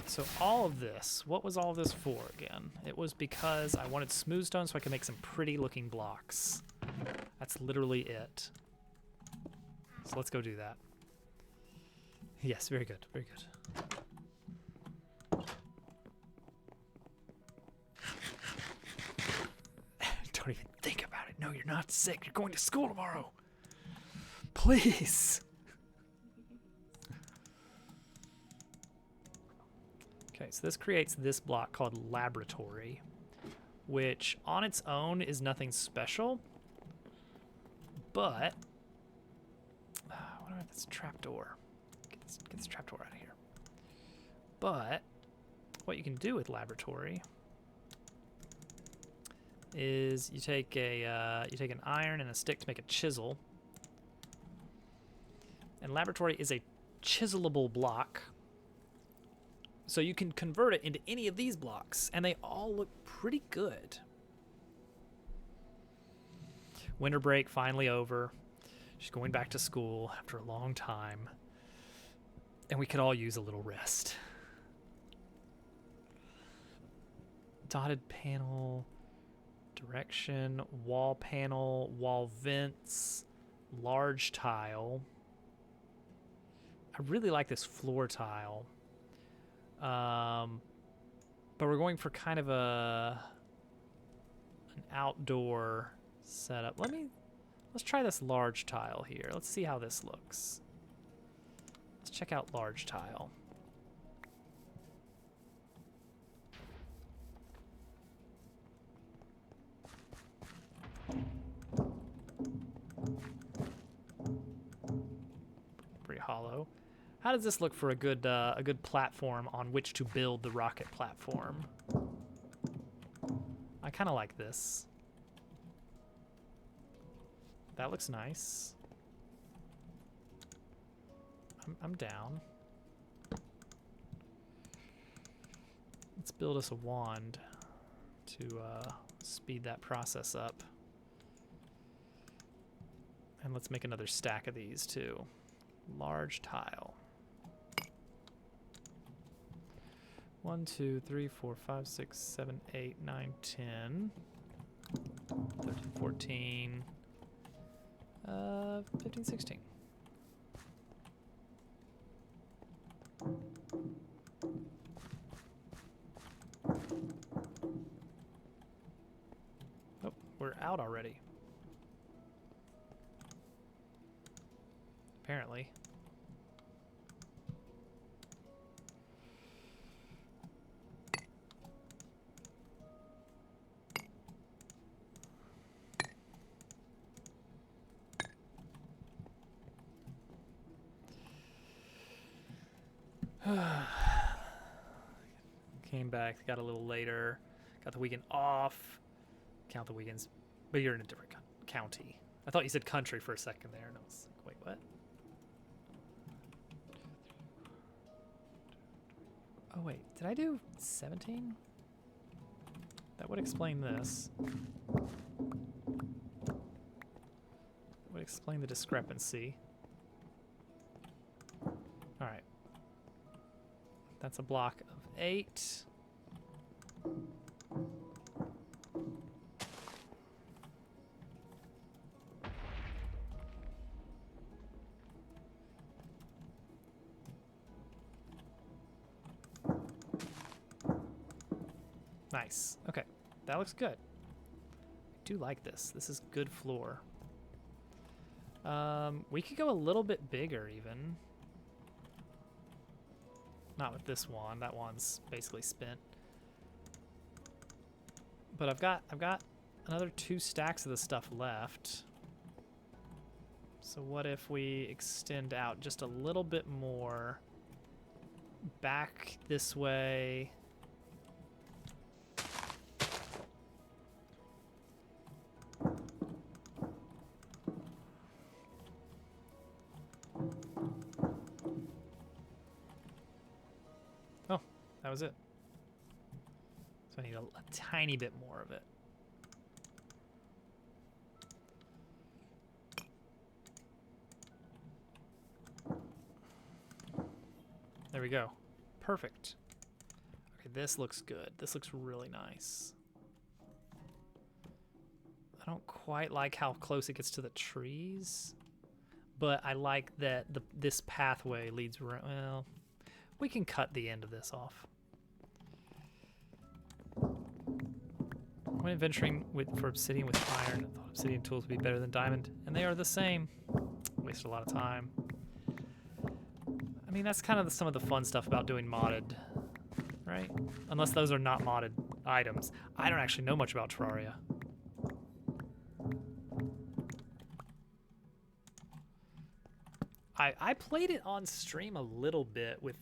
So all of this, what was all this for again? It was because I wanted smooth stone so I could make some pretty looking blocks. That's literally it. So let's go do that. Yes, very good, very good. Don't even think about it. No, you're not sick. You're going to school tomorrow. Please. Okay, so this creates this block called laboratory, which on its own is nothing special, but what about this trapdoor? Get this trapdoor out of here. But what you can do with laboratory is you take an iron and a stick to make a chisel, and laboratory is a chiselable block. So you can convert it into any of these blocks, and they all look pretty good. Winter break finally over. She's going back to school after a long time, and we could all use a little rest. Dotted panel, direction, wall panel, wall vents, large tile. I really like this floor tile. But we're going for kind of an outdoor setup. Let's try this large tile here. Let's see how this looks. Let's check out large tile. hollow. How does this look for a good platform on which to build the rocket platform? I kind of like this. That looks nice. I'm down. Let's build us a wand to speed that process up. And let's make another stack of these too. Large tile. 1, 2, 3, 4, 5, 6, 7, 8, 9, 10, 13, 14, 15, 16. Oh, we're out already. Apparently. Came back, got a little later, got the weekend off. Count the weekends, but you're in a different county. I thought you said country for a second there, and I was like, wait, what? Oh wait, did I do 17? That would explain this. That would explain the discrepancy. All right. That's a block of 8. Nice. Okay, that looks good. I do like this. This is good floor. We could go a little bit bigger even. Not with this one. That one's basically spent. But I've got another 2 stacks of the stuff left. So what if we extend out just a little bit more back this way? That was it. So I need a tiny bit more of it. There we go. Perfect. Okay, this looks good. This looks really nice. I don't quite like how close it gets to the trees, but I like that this pathway leads around. Well, we can cut the end of this off. When adventuring for obsidian with iron, I thought obsidian tools would be better than diamond, and they are the same. Wasted a lot of time. I mean, that's kind of some of the fun stuff about doing modded, right? Unless those are not modded items. I don't actually know much about Terraria. I played it on stream a little bit with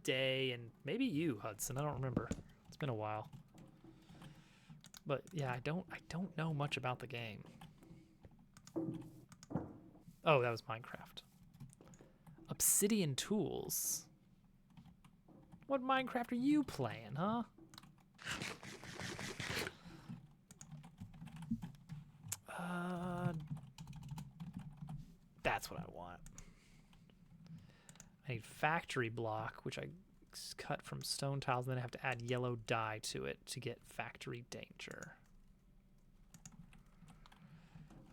Day and maybe you, Hudson. I don't remember. It's been a while. But yeah, I don't know much about the game. Oh, that was Minecraft. Obsidian tools. What Minecraft are you playing, huh? That's what I want. I need factory block, which I cut from stone tiles, and then I have to add yellow dye to it to get factory danger.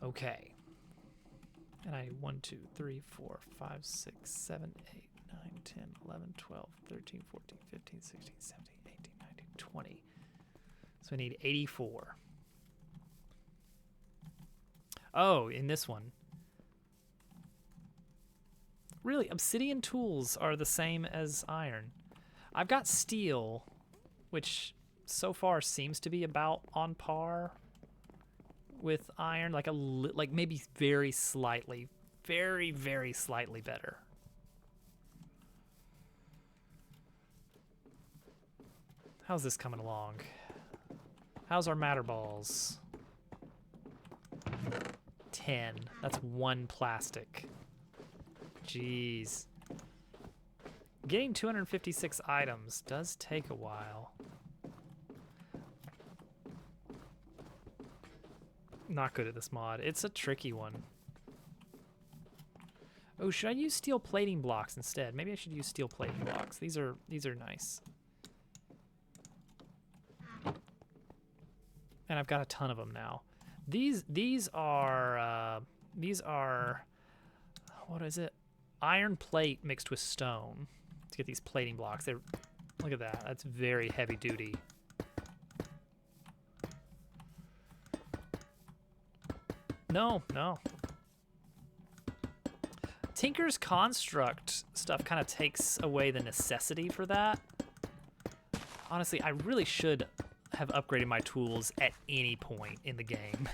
Okay. And I 1, 2, 3, 4, 5, 6, 7, 8, 9, 10, 11, 12, 13, 14, 15, 16, 17, 18, 19, 20. So I need 84. Oh, in this one. Really, obsidian tools are the same as iron. I've got steel, which so far seems to be about on par with iron, like maybe very slightly very, very slightly better. How's this coming along? How's our matter balls? 10. That's 1 plastic. Jeez. Getting 256 items does take a while. Not good at this mod. It's a tricky one. Oh, should I use steel plating blocks instead? Maybe I should use steel plating blocks. These are nice. And I've got a ton of them now. These are what is it? Iron plate mixed with stone to get these plating blocks. They're, look at that. That's very heavy duty. No. Tinker's Construct stuff kind of takes away the necessity for that. Honestly, I really should have upgraded my tools at any point in the game.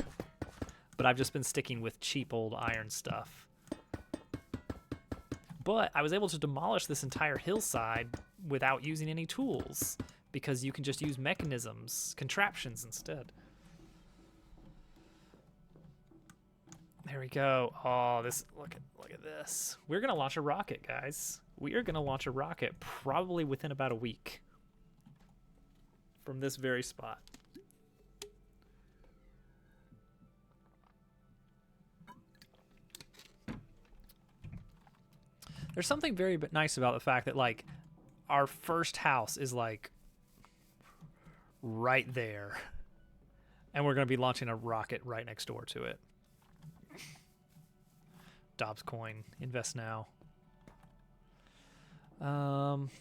But I've just been sticking with cheap old iron stuff. But I was able to demolish this entire hillside without using any tools, because you can just use mechanisms, contraptions instead. There we go. Oh, this, look at this. We're gonna launch a rocket, guys. We are gonna launch a rocket probably within about a week from this very spot. There's something very nice about the fact that, like, our first house is, like, right there. And we're going to be launching a rocket right next door to it. Dobbs coin. Invest now. Let's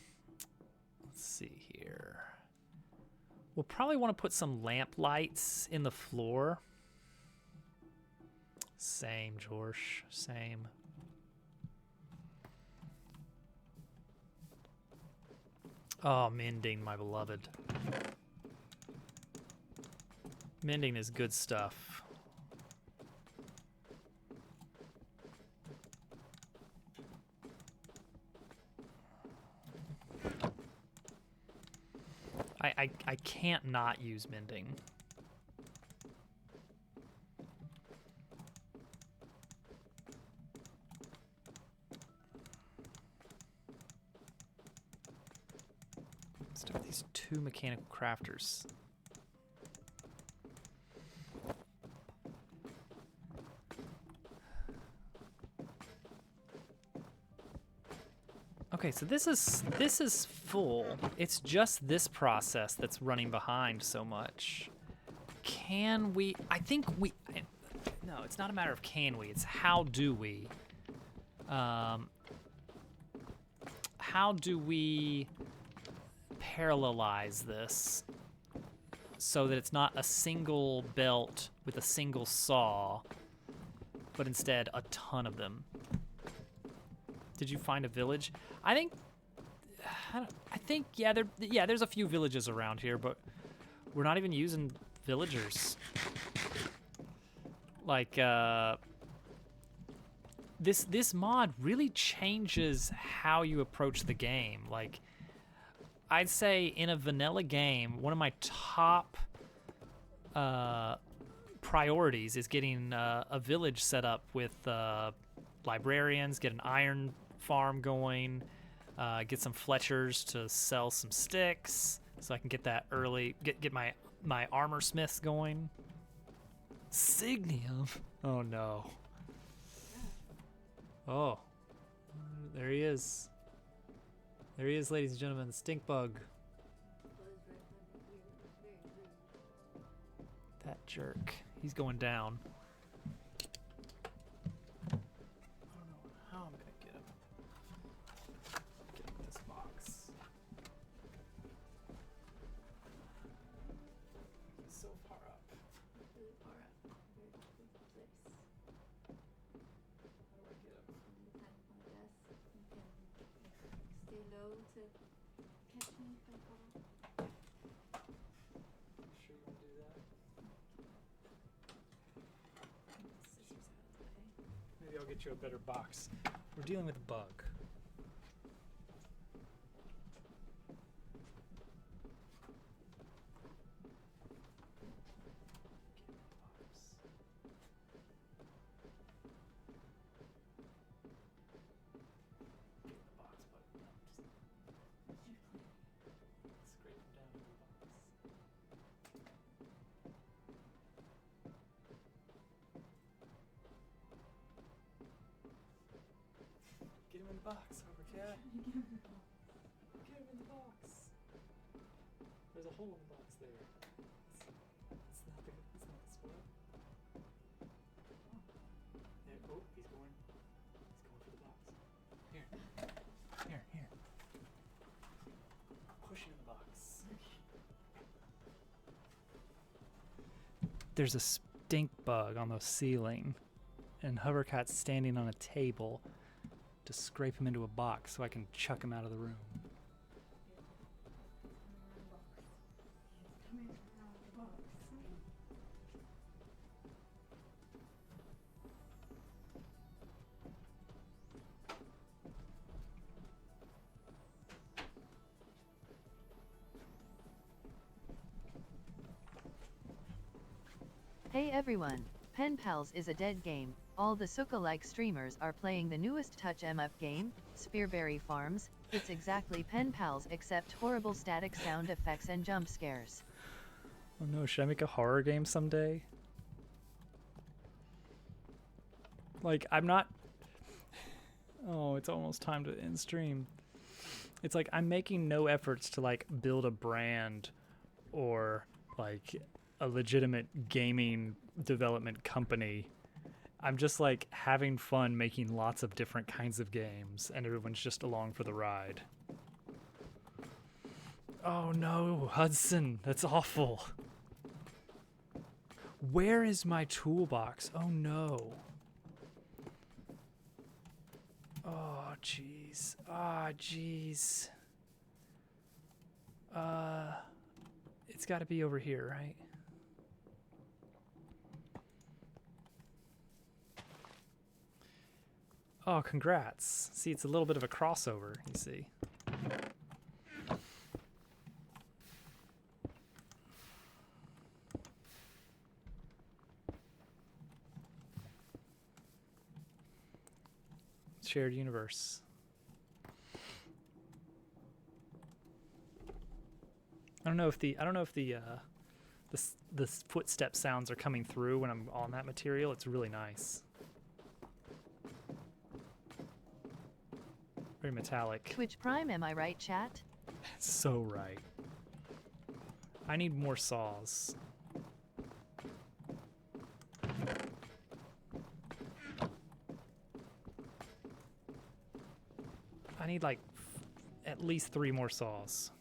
see here. We'll probably want to put some lamp lights in the floor. Same, George. Same. Oh, mending, my beloved. Mending is good stuff. I can't not use mending. Start these 2 mechanical crafters. Okay, so this is full. It's just this process that's running behind so much. Can we? I think we. No, it's not a matter of can we. It's how do we. How do we parallelize this so that it's not a single belt with a single saw, but instead a ton of them? Did you find a village? I think yeah, there's a few villages around here, but we're not even using villagers. Like this mod really changes how you approach the game. Like, I'd say in a vanilla game, one of my top priorities is getting a village set up with librarians, get an iron farm going, get some Fletchers to sell some sticks so I can get that early, get my armor smiths going. Signium. Oh no. Oh, there he is. There he is, ladies and gentlemen, the stink bug. That jerk. He's going down. I don't know how I'm gonna get him. Get him in this box. He's so far up. Really far up. Very good place. How do I get him? You can on the desk. You can stay low to catch me if I fall. Sure you want to do that? I'll get you a better box. We're dealing with a bug. Get him in the box, Hovercat. Get him in the box. There's a hole in the box there. It's not the spot. There, oh, he's going for the box. Here. Push him in the box. There's a stink bug on the ceiling, and Hovercat's standing on a table to scrape him into a box so I can chuck him out of the room. Hey everyone, Pen Pals is a dead game. All the Suka-like streamers are playing the newest Touch 'em Up game, Spearberry Farms. It's exactly Pen Pals except horrible static sound effects and jump scares. Oh no, should I make a horror game someday? Like, I'm not... Oh, it's almost time to end stream. It's like I'm making no efforts to like build a brand or like a legitimate gaming development company. I'm just like having fun making lots of different kinds of games, and everyone's just along for the ride. Oh no, Hudson, that's awful. Where is my toolbox? Oh no. Oh jeez. Ah, jeez. It's got to be over here, right? Oh, congrats. See, it's a little bit of a crossover, you see. Shared universe. I don't know if the footstep sounds are coming through when I'm on that material. It's really nice. Very metallic. Twitch Prime, am I right, chat? So right. I need more saws. I need like at least 3 more saws.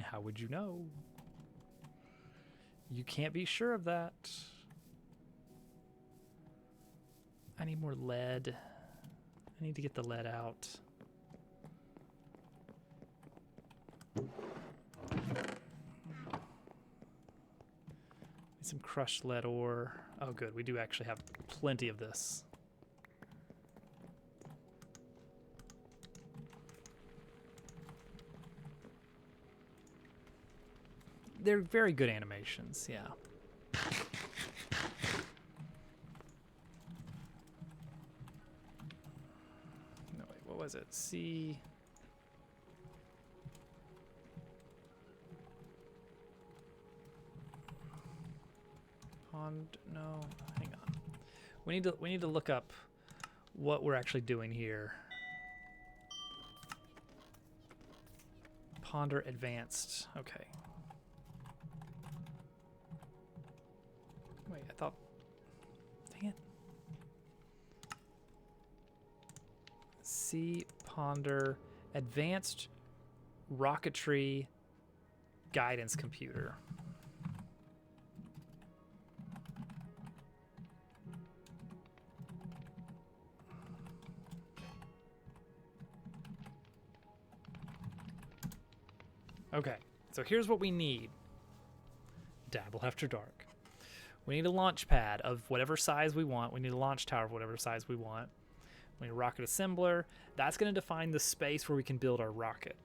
How would you know? You can't be sure of that. I need more lead. I need to get the lead out. Some crushed lead ore. Oh good, we do actually have plenty of this. They're very good animations, yeah. No, wait, what was it? C. Pond, no, hang on. We need to look up what we're actually doing here. Ponder advanced, okay. Wait, I thought, dang it. C Ponder advanced rocketry guidance computer. Okay, so here's what we need. Dabble After Dark. We need a launch pad of whatever size we want. We need a launch tower of whatever size we want. We need a rocket assembler. That's going to define the space where we can build our rocket.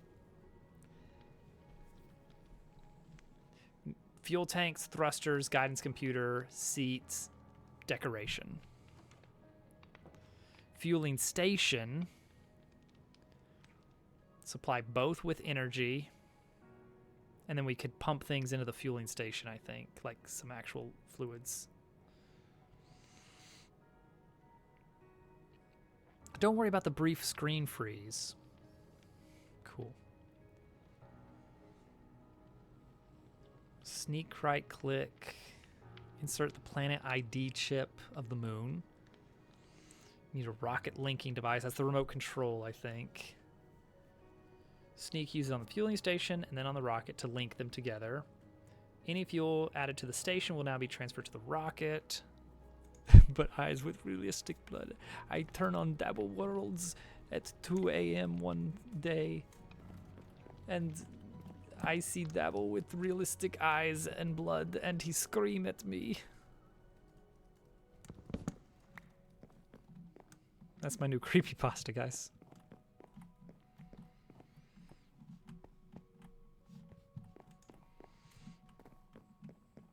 Fuel tanks, thrusters, guidance computer, seats, decoration. Fueling station. Supply both with energy. And then we could pump things into the fueling station, I think, like some actual fluids. Don't worry about the brief screen freeze. Cool. Sneak right click. Insert the planet ID chip of the moon. Need a rocket linking device. That's the remote control, I think. Sneak uses on the fueling station and then on the rocket to link them together. Any fuel added to the station will now be transferred to the rocket. But eyes with realistic blood. I turn on Dabble Worlds at 2 a.m. one day. And I see Dabble with realistic eyes and blood and he scream at me. That's my new creepypasta, guys.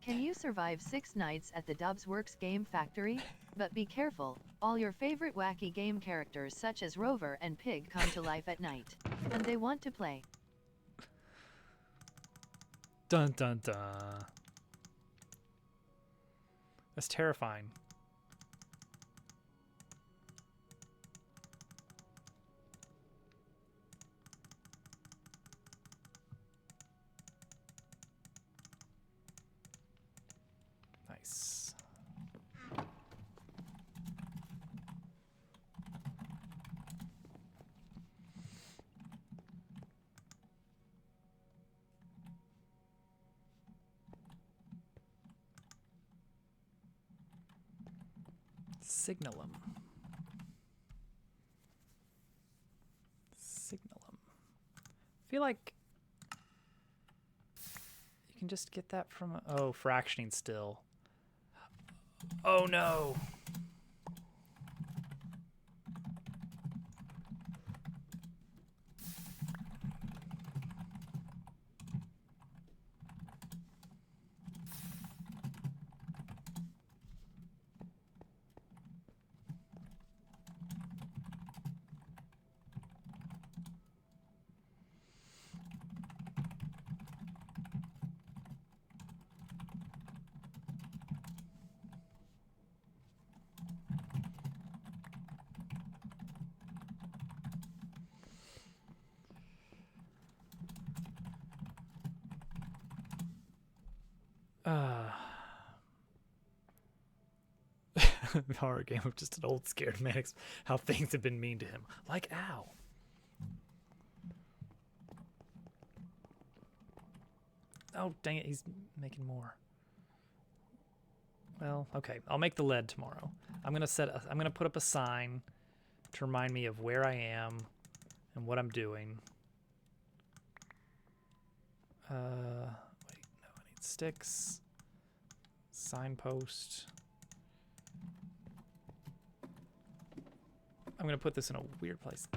Can you survive 6 nights at the Dobbsworks Game Factory? But be careful, all your favorite wacky game characters such as Rover and Pig come to life at night. And they want to play. Dun dun dun. That's terrifying. Nice. Signal 'em. Signal 'em. I feel like you can just get that from oh, fractioning still. Oh no. Horror game of just an old scared man. How things have been mean to him. Like Al. Oh, dang it. He's making more. Well, okay. I'll make the lead tomorrow. I'm going to put up a sign to remind me of where I am and what I'm doing. Wait, no, I need sticks. Signpost. I'm going to put this in a weird place.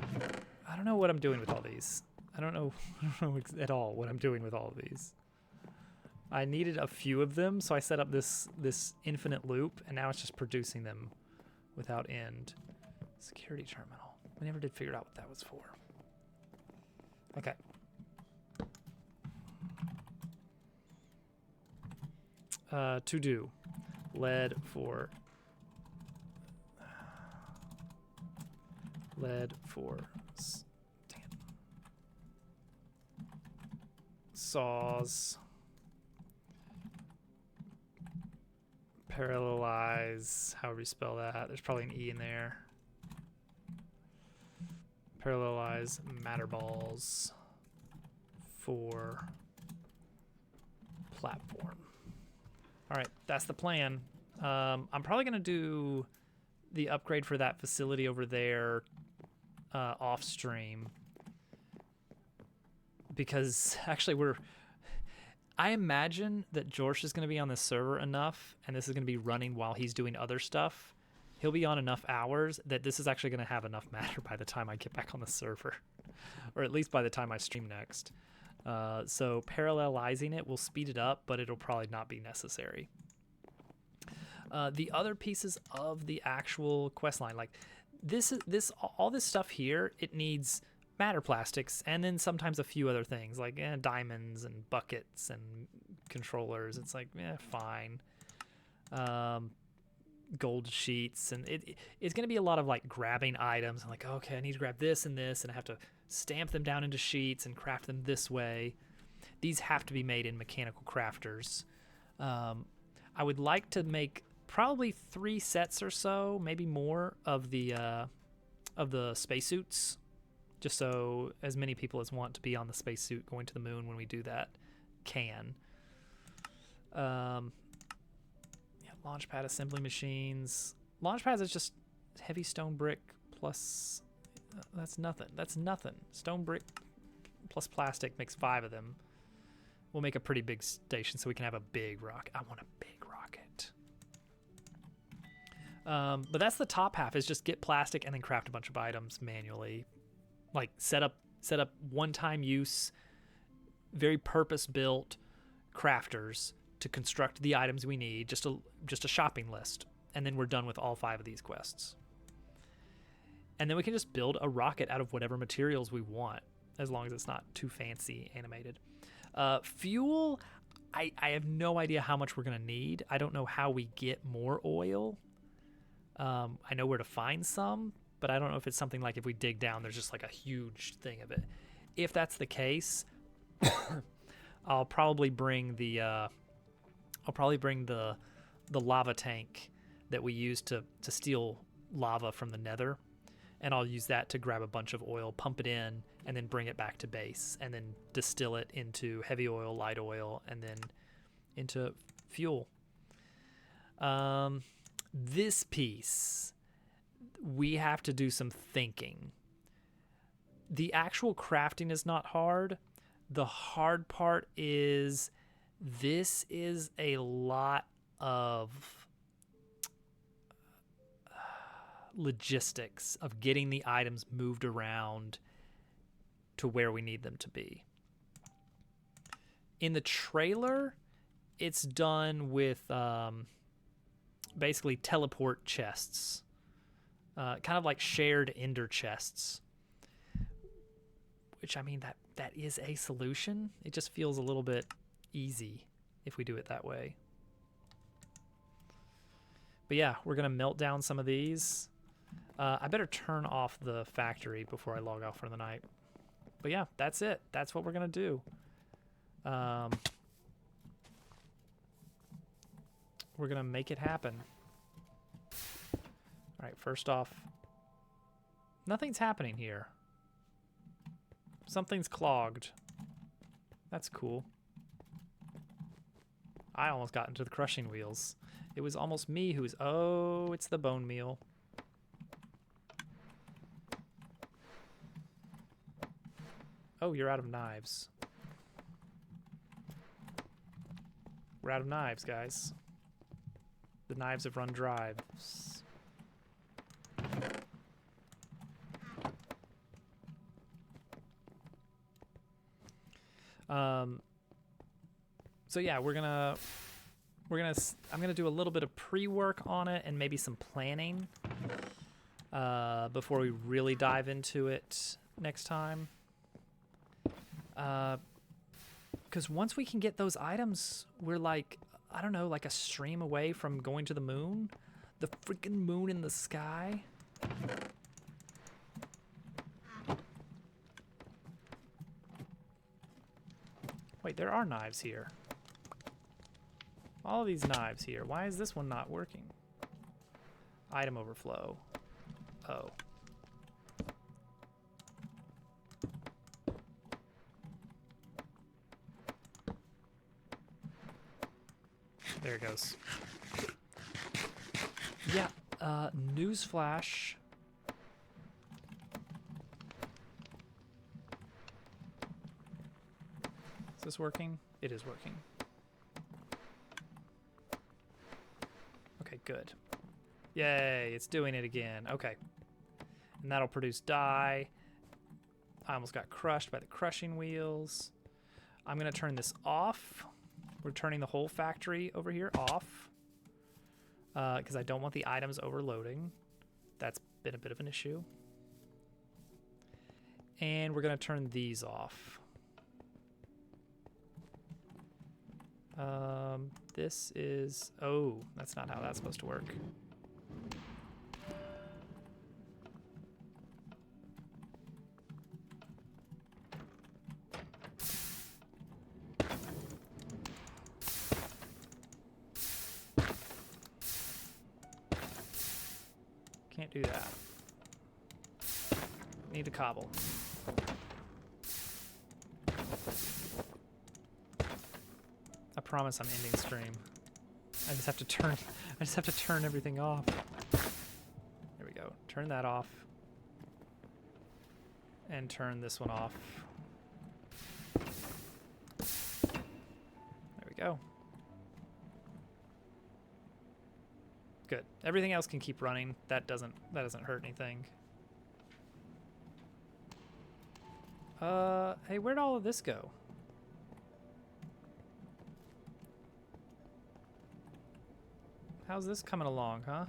I don't know what I'm doing with all these. I don't know at all what I'm doing with all of these. I needed a few of them, so I set up this infinite loop, and now it's just producing them without end. Security terminal. We never did figure out what that was for. Okay. To do. Lead for dang it. Saws. Parallelize, however you spell that. There's probably an E in there. Parallelize matter balls for platform. All right, that's the plan. I'm probably gonna do the upgrade for that facility over there off stream, because actually I imagine that Jorsh is going to be on this server enough, and this is going to be running while he's doing other stuff. He'll be on enough hours that this is actually going to have enough matter by the time I get back on the server, or at least by the time I stream next. So parallelizing it will speed it up, but it'll probably not be necessary. The other pieces of the actual quest line, like all this stuff here, it needs matter plastics and then sometimes a few other things like diamonds and buckets and controllers. It's like, fine. Gold sheets, and it's going to be a lot of like grabbing items and like, okay, I need to grab this and this, and I have to stamp them down into sheets and craft them this way. These have to be made in mechanical crafters. I would like to make probably 3 sets or so, maybe more, of the spacesuits, just so as many people as want to be on the spacesuit going to the moon when we do that can. Launchpad assembly machines. Launchpads is just heavy stone brick plus... that's nothing. That's nothing. Stone brick plus plastic makes 5 of them. We'll make a pretty big station so we can have a big rocket. I want a big rocket. But that's the top half, is just get plastic and then craft a bunch of items manually. Like set up one-time use, very purpose-built crafters to construct the items we need, just a shopping list, and then we're done with all 5 of these quests. And then we can just build a rocket out of whatever materials we want, as long as it's not too fancy animated. Fuel, I have no idea how much we're going to need. I don't know how we get more oil. I know where to find some, but I don't know if it's something like if we dig down, there's just like a huge thing of it. If that's the case, I'll probably bring the lava tank that we use to steal lava from the nether, and I'll use that to grab a bunch of oil, pump it in, and then bring it back to base, and then distill it into heavy oil, light oil, and then into fuel. This piece, we have to do some thinking. The actual crafting is not hard. The hard part is this is a lot of logistics of getting the items moved around to where we need them to be. In the trailer, it's done with basically teleport chests, kind of like shared ender chests, which, I mean, that is a solution. It just feels a little bit easy if we do it that way. But yeah, we're gonna melt down some of these. I better turn off the factory before I log off for the night. But yeah, that's it. That's what we're gonna do. We're gonna make it happen. All right, first off, nothing's happening here. Something's clogged. That's cool. I almost got into the crushing wheels. It was almost me who was... Oh, it's the bone meal. Oh, you're out of knives. We're out of knives, guys. The knives have run dry. So yeah, I'm gonna do a little bit of pre-work on it and maybe some planning before we really dive into it next time. Because once we can get those items, we're like, I don't know, like a stream away from going to the moon. The freaking moon in the sky. Wait, there are knives here. All of these knives here. Why is this one not working? Item overflow. Oh. There it goes. Yeah, newsflash. this working? It is working. Okay, good. Yay, it's doing it again. Okay. And that'll produce dye. I almost got crushed by the crushing wheels. I'm going to turn this off. We're turning the whole factory over here off. Because I don't want the items overloading. That's been a bit of an issue. And we're going to turn these off. This is... Oh, that's not how that's supposed to work. Can't do that. Need the cobble. I promise I'm ending stream. I just have to turn everything off. There we go. Turn that off. And turn this one off. There we go. Good. Everything else can keep running. That doesn't hurt anything. Hey, where'd all of this go? How's this coming along, huh?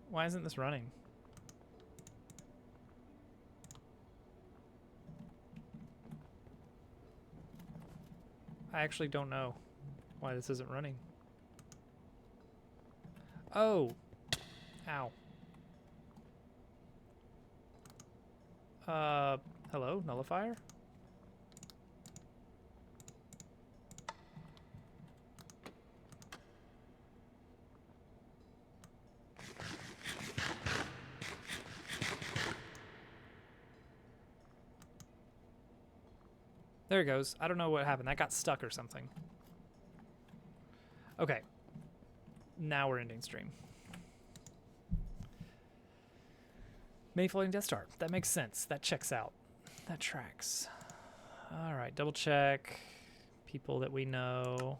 Why isn't this running? I actually don't know why this isn't running. Oh! Ow. Hello, nullifier? There it goes. I don't know what happened. That got stuck or something. Okay. Now we're ending stream. Main floating Death Star. That makes sense. That checks out. That tracks. All right. Double check. People that we know.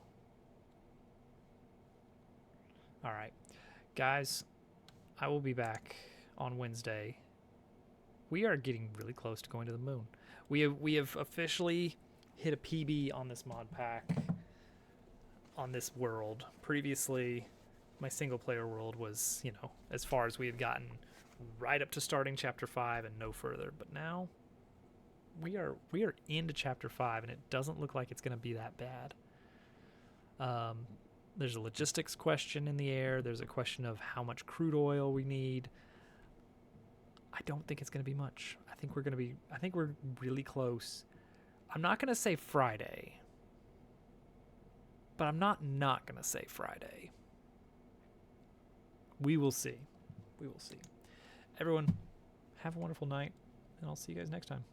All right. Guys, I will be back on Wednesday. We are getting really close to going to the moon. We have officially hit a PB on this mod pack, on this world. Previously, my single player world was, you know, as far as we had gotten, right up to starting chapter 5 and no further. But now we are into chapter 5 and it doesn't look like it's going to be that bad. There's a logistics question in the air. There's a question of how much crude oil we need. I don't think it's going to be much. I think we're really close. I'm not going to say Friday, but I'm not going to say Friday. We will see. We will see. Everyone, have a wonderful night, and I'll see you guys next time.